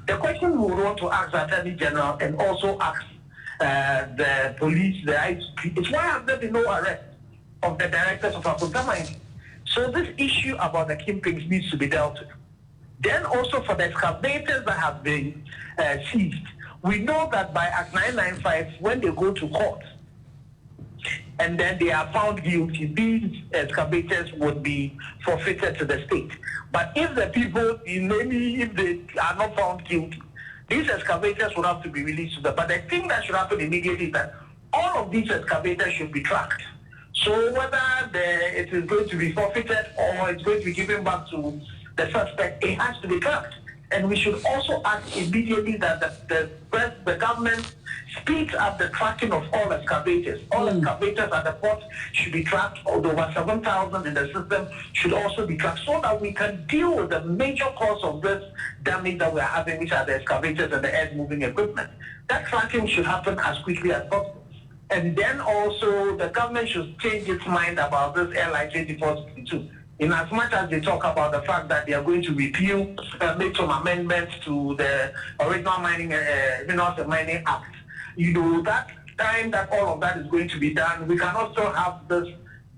the question we would want to ask the Attorney General and also ask the police, the ICP, is why have there been no arrest of the directors of Apunta Mining? So this issue about the kingpins needs to be dealt with. Then also for the excavators that have been seized, we know that by Act 995, when they go to court, and then they are found guilty, these excavators would be forfeited to the state. But if the people, if they are not found guilty, these excavators would have to be released to them. But the thing that should happen immediately is that all of these excavators should be tracked. So whether it is going to be forfeited or it's going to be given back to the suspect, it has to be tracked. And we should also ask immediately that the government speeds up the tracking of all excavators. All excavators at the port should be tracked. Over 7,000 in the system should also be tracked so that we can deal with the major cause of this damage that we're having, which are the excavators and the earth-moving equipment. That tracking should happen as quickly as possible. And then also the government should change its mind about this LI 2462. In as much as they talk about the fact that they are going to repeal, make some amendments to the original Minerals and Mining Act, that time that all of that is going to be done, we cannot still have this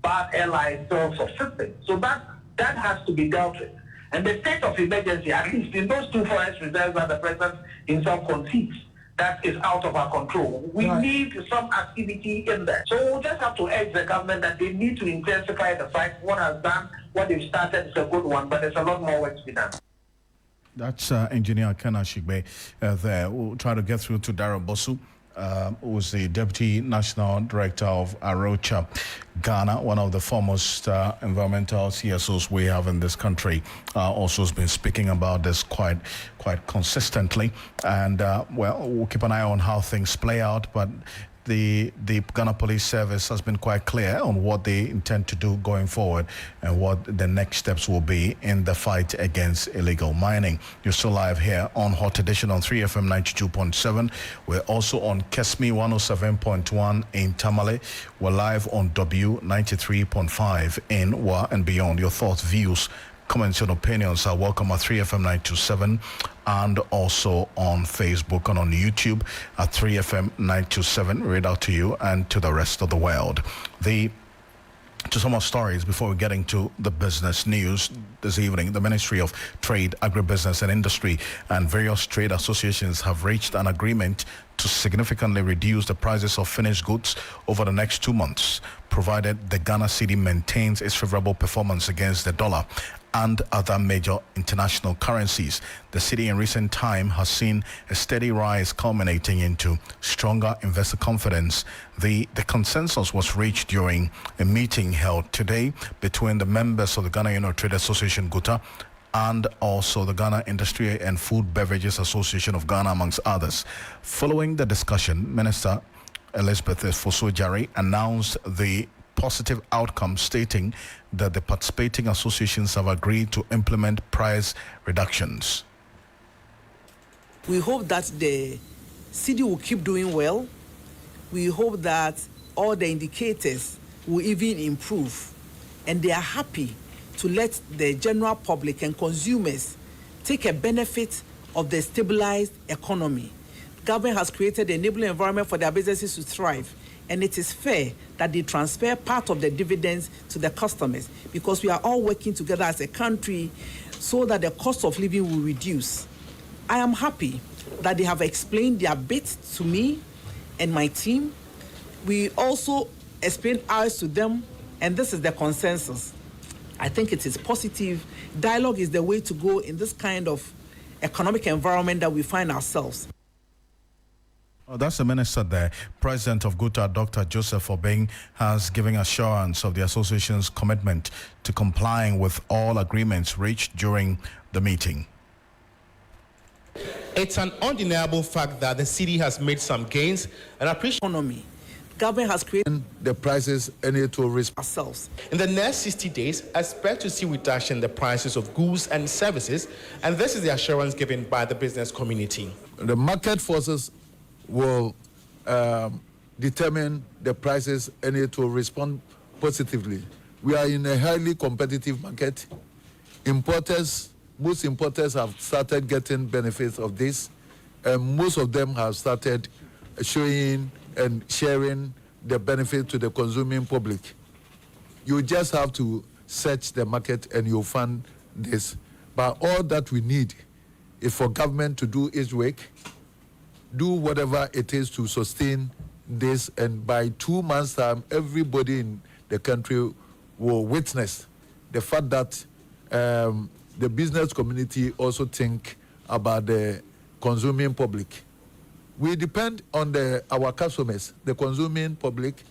bad airline still subsisting. So that has to be dealt with. And the state of emergency, at least in those 2 forest reserves that the president himself concedes, that is out of our control. We need some activity in there. So we'll just have to urge the government that they need to intensify the fight. What has done, what they've started is a good one, but there's a lot more work to be done. That's Engineer Ken Ashigbe there. We'll try to get through to Darren Bosu, who is the Deputy National Director of APPARATUS Ghana, one of the foremost environmental CSOs we have in this country. Also has been speaking about this quite consistently. And, we'll keep an eye on how things play out, but the Ghana Police Service has been quite clear on what they intend to do going forward and what the next steps will be in the fight against illegal mining. You're still live here on Hot Edition on 3FM 92.7. We're also on Kesmi 107.1 in Tamale. We're live on W 93.5 in Wa and beyond. Your thoughts, views, comments and opinions are welcome at 3FM 927 and also on Facebook and on YouTube at 3FM 927. Read out to you and to the rest of the world. The To some more stories before we get into the business news this evening. The Ministry of Trade, Agribusiness and Industry and various trade associations have reached an agreement to significantly reduce the prices of finished goods over the next 2 months, provided the Ghana cedi maintains its favorable performance against the dollar and other major international currencies. The cedi in recent time has seen a steady rise culminating into stronger investor confidence. The consensus was reached during a meeting held today between the members of the Ghana Union Trade Association GUTA and also the Ghana Industry and Food Beverages Association of Ghana, amongst others. Following the discussion, Minister Elizabeth Fosu-Jare announced the positive outcome, stating that the participating associations have agreed to implement price reductions. We hope that the city will keep doing well. We hope that all the indicators will even improve, and they are happy to let the general public and consumers take a benefit of the stabilized economy. The government has created an enabling environment for their businesses to thrive, and it is fair that they transfer part of the dividends to the customers, because we are all working together as a country so that the cost of living will reduce. I am happy that they have explained their bit to me and my team. We also explained ours to them, and this is the consensus. I think it is positive. Dialogue is the way to go in this kind of economic environment that we find ourselves. Oh, that's the minister there. President of GUTA, Dr. Joseph Obeng, has given assurance of the association's commitment to complying with all agreements reached during the meeting. It's an undeniable fact that the city has made some gains and appreciate Economy. Government has created the prices and to risk ourselves. In the next 60 days, expect to see reduction in the prices of goods and services, and this is the assurance given by the business community. The market forces will determine the prices and to respond positively. We are in a highly competitive market. Most importers have started getting benefits of this, and most of them have started showing and sharing the benefit to the consuming public. You just have to search the market and you'll find this. But all that we need is for government to do its work, do whatever it is to sustain this, and by 2 months' time, everybody in the country will witness the fact that the business community also think about the consuming public. We depend on our customers, the consuming public,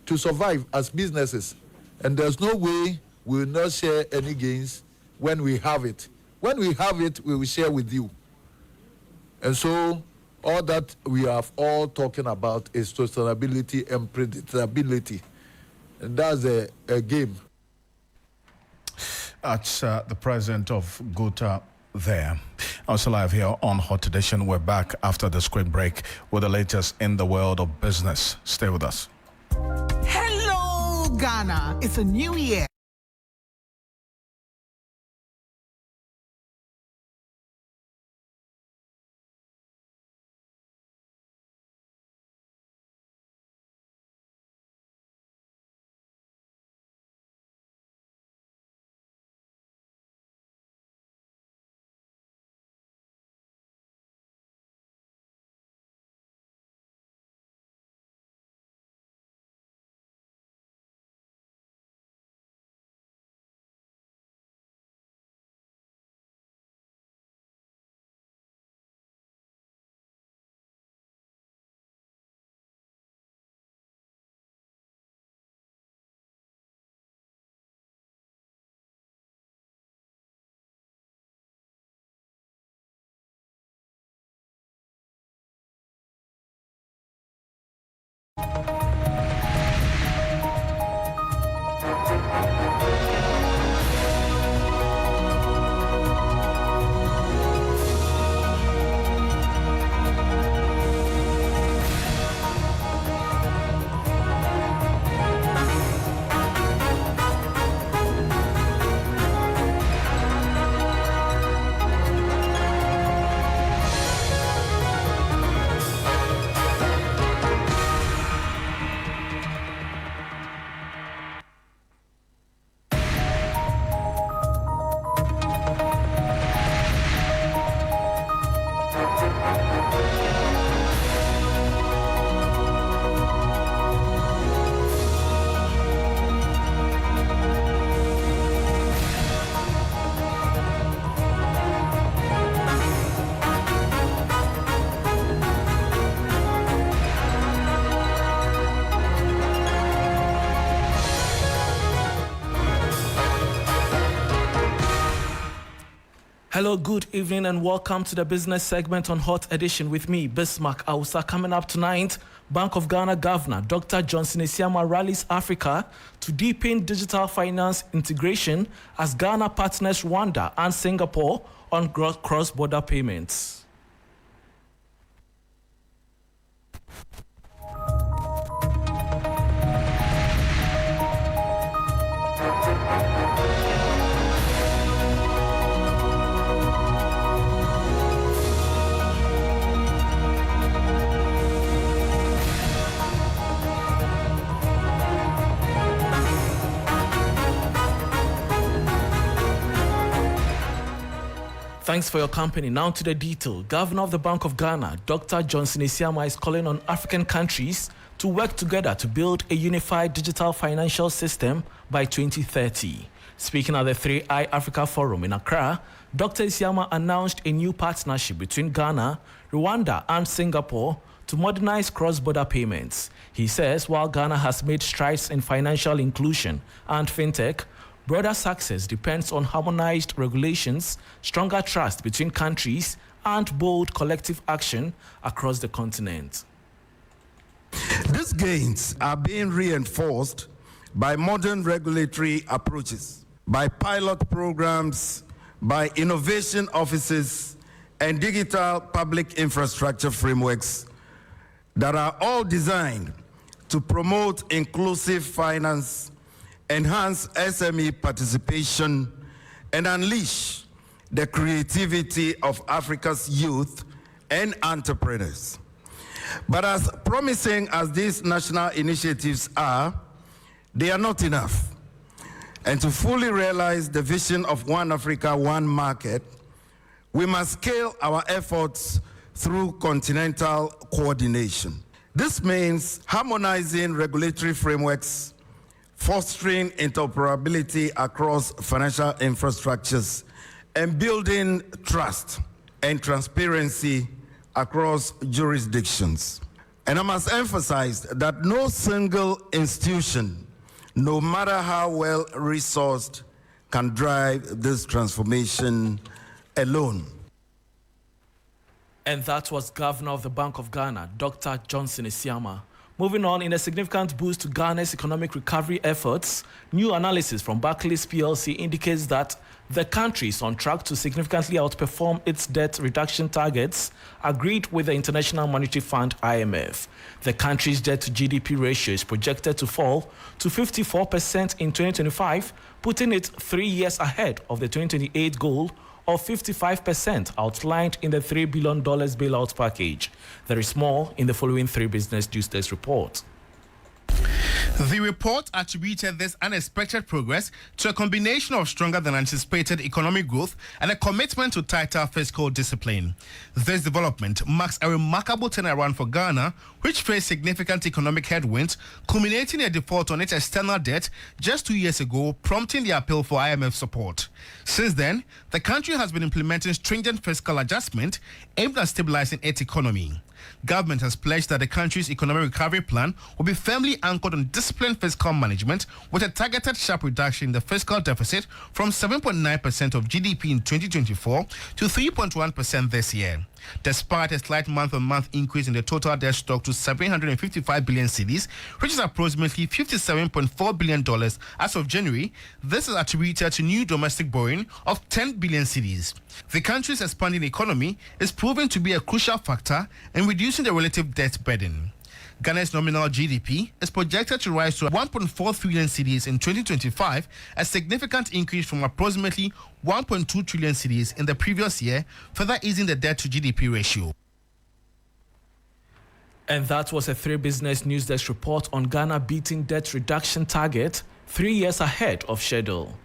to survive as businesses. And there's no way we will not share any gains when we have it. When we have it, we will share with you. And so all that we are all talking about is sustainability and predictability. And that's a game. That's the president of GUTA there. Also live here on Hot Edition. We're back after this quick break with the latest in the world of business. Stay with us. Hello, Ghana. It's a new year. Hello, good evening and welcome to the business segment on Hot Edition with me, Bismarck Ausa. Coming up tonight, Bank of Ghana Governor Dr. Johnson Isiama rallies Africa to deepen digital finance integration as Ghana partners Rwanda and Singapore on cross-border payments. Thanks for your company. Now to the detail. Governor of the Bank of Ghana, Dr. Johnson Isiama, is calling on African countries to work together to build a unified digital financial system by 2030. Speaking at the 3i Africa Forum in Accra, Dr. Isiama announced a new partnership between Ghana, Rwanda, and Singapore to modernize cross-border payments. He says while Ghana has made strides in financial inclusion and fintech, broader success depends on harmonized regulations, stronger trust between countries, and bold collective action across the continent. These gains are being reinforced by modern regulatory approaches, by pilot programs, by innovation offices, and digital public infrastructure frameworks that are all designed to promote inclusive finance, enhance SME participation, and unleash the creativity of Africa's youth and entrepreneurs. But as promising as these national initiatives are, they are not enough. And to fully realize the vision of One Africa, One Market, we must scale our efforts through continental coordination. This means harmonizing regulatory frameworks, fostering interoperability across financial infrastructures, and building trust and transparency across jurisdictions. And I must emphasize that no single institution, no matter how well resourced, can drive this transformation alone. And that was Governor of the Bank of Ghana, Dr. Johnson Isiama. Moving on, in a significant boost to Ghana's economic recovery efforts, new analysis from Barclays PLC indicates that the country is on track to significantly outperform its debt reduction targets agreed with the International Monetary Fund, IMF. The country's debt to GDP ratio is projected to fall to 54% in 2025, putting it 3 years ahead of the 2028 goal of 55% outlined in the $3 billion bailout package. There is more in the following 3 Business Tuesdays report. The report attributed this unexpected progress to a combination of stronger than anticipated economic growth and a commitment to tighter fiscal discipline. This development marks a remarkable turnaround for Ghana, which faced significant economic headwinds, culminating in a default on its external debt just 2 years ago, prompting the appeal for IMF support. Since then, the country has been implementing stringent fiscal adjustment aimed at stabilizing its economy. Government has pledged that the country's economic recovery plan will be firmly anchored on disciplined fiscal management with a targeted sharp reduction in the fiscal deficit from 7.9% of GDP in 2024 to 3.1% this year. Despite a slight month-on-month increase in the total debt stock to 755 billion cedis, which is approximately $57.4 billion as of January, this is attributed to new domestic borrowing of 10 billion cedis. The country's expanding economy is proving to be a crucial factor in reducing the relative debt burden. Ghana's nominal GDP is projected to rise to 1.4 trillion cedis in 2025, a significant increase from approximately 1.2 trillion cedis in the previous year, further easing the debt to GDP ratio. And that was a 3 Business News Desk report on Ghana beating debt reduction target 3 years ahead of schedule.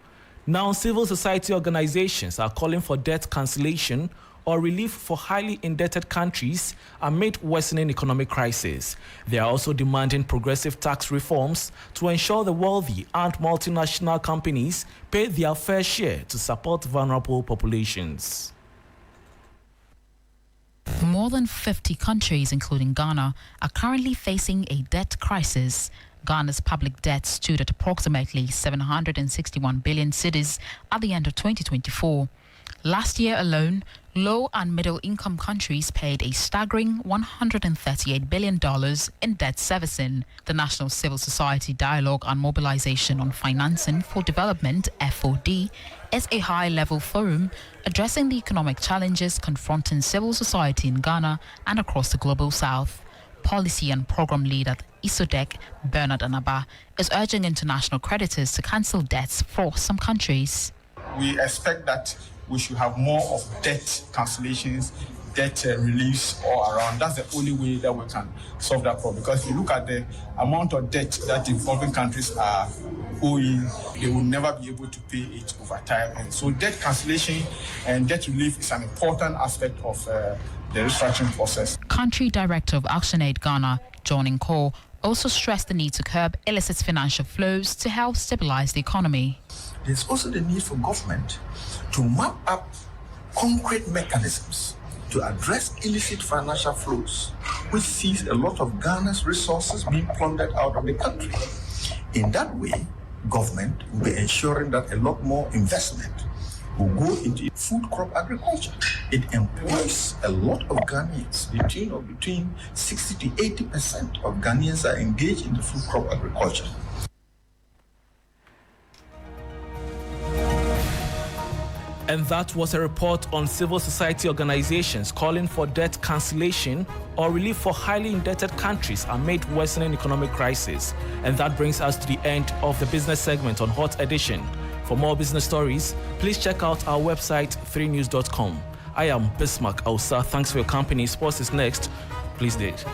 Now, civil society organizations are calling for debt cancellation or relief for highly indebted countries amid worsening economic crisis. They are also demanding progressive tax reforms to ensure the wealthy and multinational companies pay their fair share to support vulnerable populations. More than 50 countries, including Ghana, are currently facing a debt crisis. Ghana's public debt stood at approximately 761 billion cedis at the end of 2024. Last year alone, low and middle income countries paid a staggering $138 billion in debt servicing. The National Civil Society Dialogue and Mobilization on Financing for Development, FOD, is a high-level forum addressing the economic challenges confronting civil society in Ghana and across the global south. Policy and program lead at ISODEC, Bernard Anaba, is urging international creditors to cancel debts for some countries. We expect that we should have more of debt cancellations, debt reliefs all around. That's the only way that we can solve that problem. Because if you look at the amount of debt that developing countries are owing, they will never be able to pay it over time. And so debt cancellation and debt relief is an important aspect of the restructuring process. Country Director of ActionAid Ghana, John Nko, also stressed the need to curb illicit financial flows to help stabilize the economy. There's also the need for government to map up concrete mechanisms to address illicit financial flows, which sees a lot of Ghana's resources being plundered out of the country. In that way, government will be ensuring that a lot more investment will go into food crop agriculture. It employs a lot of Ghanaians. Between 60 to 80% of Ghanaians are engaged in the food crop agriculture. And that was a report on civil society organizations calling for debt cancellation or relief for highly indebted countries amid worsening economic crisis. And that brings us to the end of the business segment on Hot Edition. For more business stories, please check out our website, 3news.com. I am Bismarck Ausa. Thanks for your company. Sports is next. Please do it.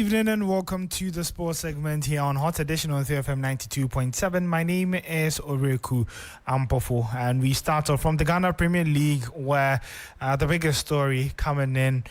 evening and welcome to the sports segment here on Hot Edition on 3FM 92.7. My name is Oreku Ampofo, and we start off from the Ghana Premier League, where the biggest story coming in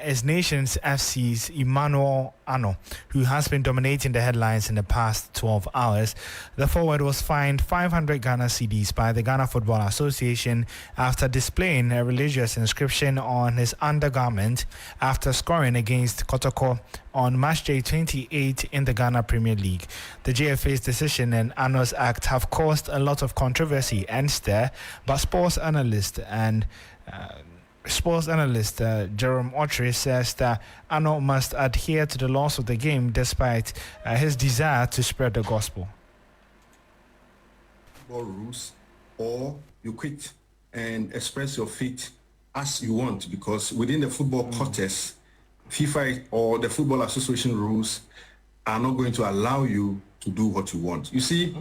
is Nations FC's Emmanuel Ano, who has been dominating the headlines in the past 12 hours. The forward was fined 500 Ghana cedis by the Ghana Football Association after displaying a religious inscription on his undergarment after scoring against Kotoko on match day 28 in the Ghana Premier League. The GFA's decision and Ano's act have caused a lot of controversy and stir, but sports analyst Jerome Otri says that Ano must adhere to the laws of the game despite his desire to spread the gospel. Rules, or you quit and express your faith as you want, because within the football protest, FIFA or the Football Association rules are not going to allow you to do what you want. You see,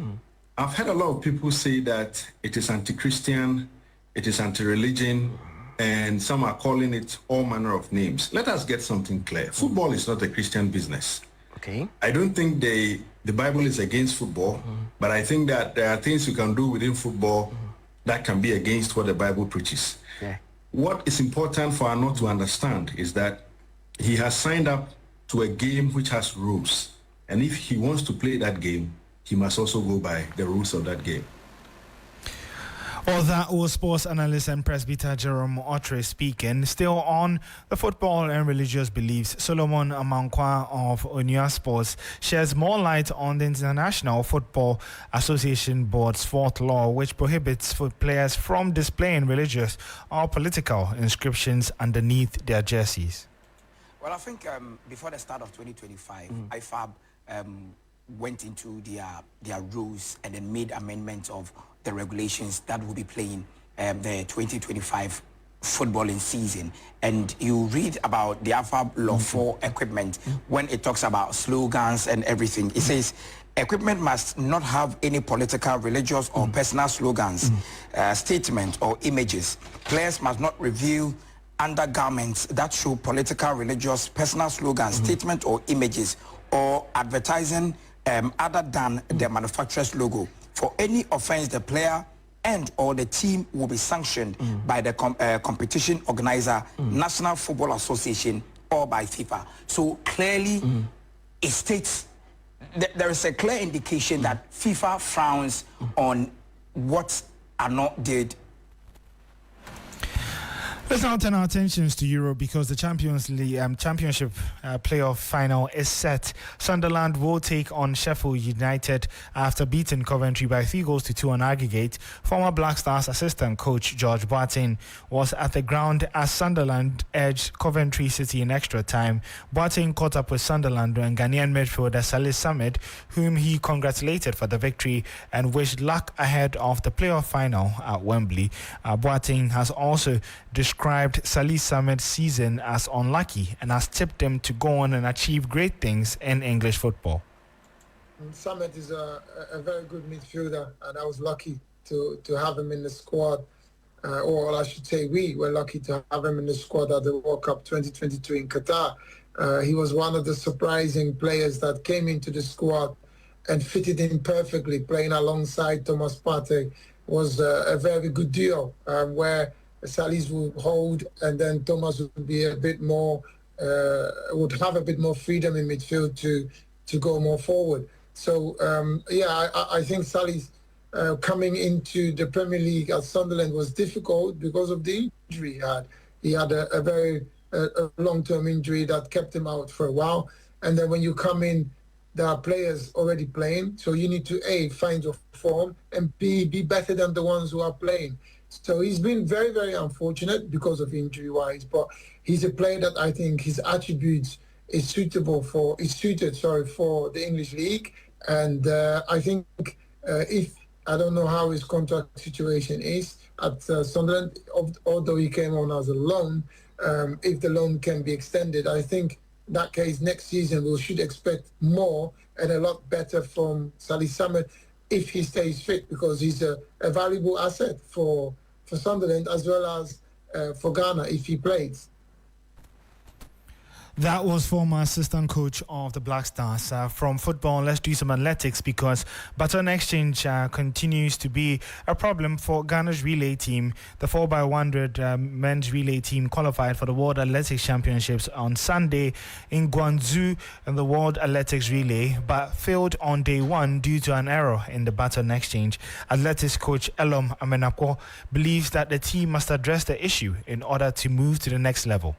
I've heard a lot of people say that it is anti-Christian, it is anti-religion, and some are calling it all manner of names. Let us get something clear. Football is not a Christian business. Okay. I don't think the Bible is against football, but I think that there are things you can do within football that can be against what the Bible preaches. Yeah. What is important for Arnold to understand is that he has signed up to a game which has rules. And if he wants to play that game, he must also go by the rules of that game. Well, that was sports analyst and presbyter Jerome Otri speaking. Still on the football and religious beliefs, Solomon Amankwa of Onua Sports sheds more light on the International Football Association Board's fourth law, which prohibits players from displaying religious or political inscriptions underneath their jerseys. Well, I think before the start of 2025, IFAB went into their rules and then made amendments of the regulations that will be playing the 2025 footballing season. And you read about the IFAB law for equipment when it talks about slogans and everything. It says equipment must not have any political, religious, or personal slogans, statements, or images. Players must not reveal undergarments that show political, religious, personal slogans, statements, or images, or advertising other than the manufacturer's logo. For any offense, the player and or the team will be sanctioned by the competition organizer, National Football Association, or by FIFA. So clearly, it states there is a clear indication that FIFA frowns on what Ano did. Let's now turn our attentions to Europe because the Champions League Championship playoff final is set. Sunderland will take on Sheffield United after beating Coventry by 3-2 on aggregate. Former Black Stars assistant coach George Boateng was at the ground as Sunderland edged Coventry City in extra time. Boateng caught up with Sunderland and Ghanaian midfielder Salih Samid, whom he congratulated for the victory and wished luck ahead of the playoff final at Wembley. Boateng has also described Salih Samid's season as unlucky and has tipped him to go on and achieve great things in English football. Samid is a very good midfielder, and I was lucky to have him in the squad. Or I should say we were lucky to have him in the squad at the World Cup 2022 in Qatar. He was one of the surprising players that came into the squad and fitted in perfectly. Playing alongside Thomas Partey was a very good duo where Salih's would hold, and then Thomas would be a bit more, would have a bit more freedom in midfield to go more forward. So I think Salih's coming into the Premier League at Sunderland was difficult because of the injury he had. He had a very long-term injury that kept him out for a while, and then when you come in, there are players already playing, so you need to A, find your form, and B, be better than the ones who are playing. So he's been very, very unfortunate because of injury-wise, but he's a player that I think his attributes is suited for the English League. And I think I don't know how his contract situation is at Sunderland, although he came on as a loan, if the loan can be extended, I think in that case next season we should expect more and a lot better from Salih Samid if he stays fit, because he's a valuable asset for Sunderland as well as for Ghana if he plays. That was former assistant coach of the Black Stars. From football, let's do some athletics because baton exchange continues to be a problem for Ghana's relay team. The 4x100 men's relay team qualified for the World Athletics Championships on Sunday in Guangzhou in the World Athletics Relay, but failed on day one due to an error in the baton exchange. Athletics coach Elom Amenakwo believes that the team must address the issue in order to move to the next level.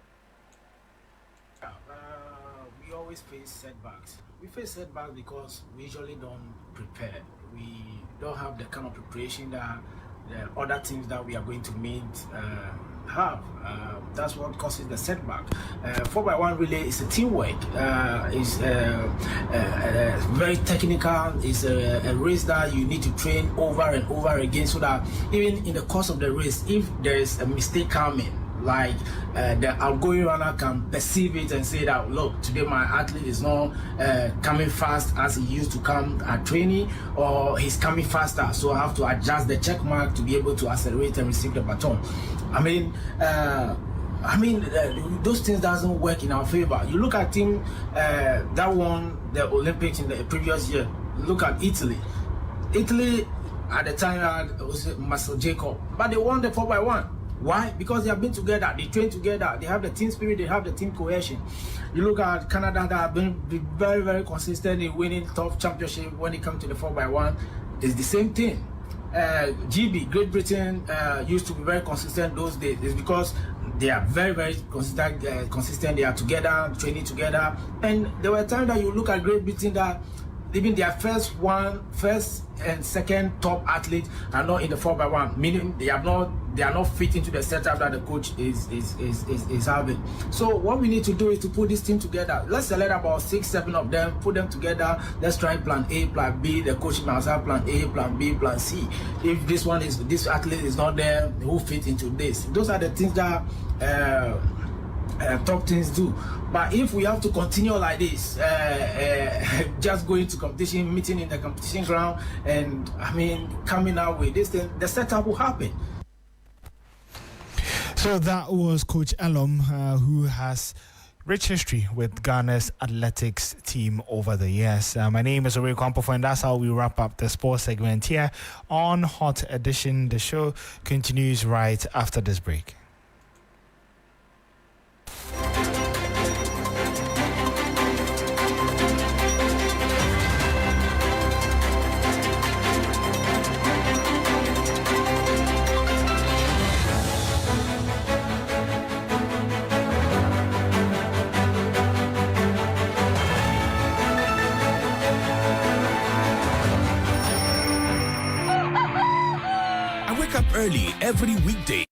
Face setbacks. We face setbacks because we usually don't prepare. We don't have the kind of preparation that the other teams that we are going to meet have. That's what causes the setback. 4x1 relay is a teamwork. It's very technical. It's a race that you need to train over and over again so that even in the course of the race, if there is a mistake coming, like the outgoing runner can perceive it and say that, look, today my athlete is not coming fast as he used to come at training, or he's coming faster, so I have to adjust the check mark to be able to accelerate and receive the baton. Those things doesn't work in our favor. You look at team that won the Olympics in the previous year. Look at Italy. Italy at the time was Marcel Jacob, but they won the 4x1. Why? Because they have been together, they train together, they have the team spirit, they have the team cohesion. You look at Canada that have been very, very consistent in winning tough championship when it comes to the 4x1. It's the same thing. GB, Great Britain, used to be very consistent those days. It's because they are very, very consistent. They are together, training together. And there were times that you look at Great Britain that even their first and second top athletes are not in the 4x1, meaning they are not fit into the setup that the coach is having. So what we need to do is to put this team together. Let's select about 6-7 of them, put them together. Let's try plan A, plan B. The coach must have plan A, plan B, plan C. If this athlete is not there, who fit into this? Those are the things that top teams do. But if we have to continue like this, just going to competition, meeting in the competition ground, and coming out with this thing, the setup will happen. So that was Coach Elom, who has rich history with Ghana's athletics team over the years. My name is Ore Kwampofo, and that's how we wrap up the sports segment here on Hot Edition. The show continues right after this break. Early every weekday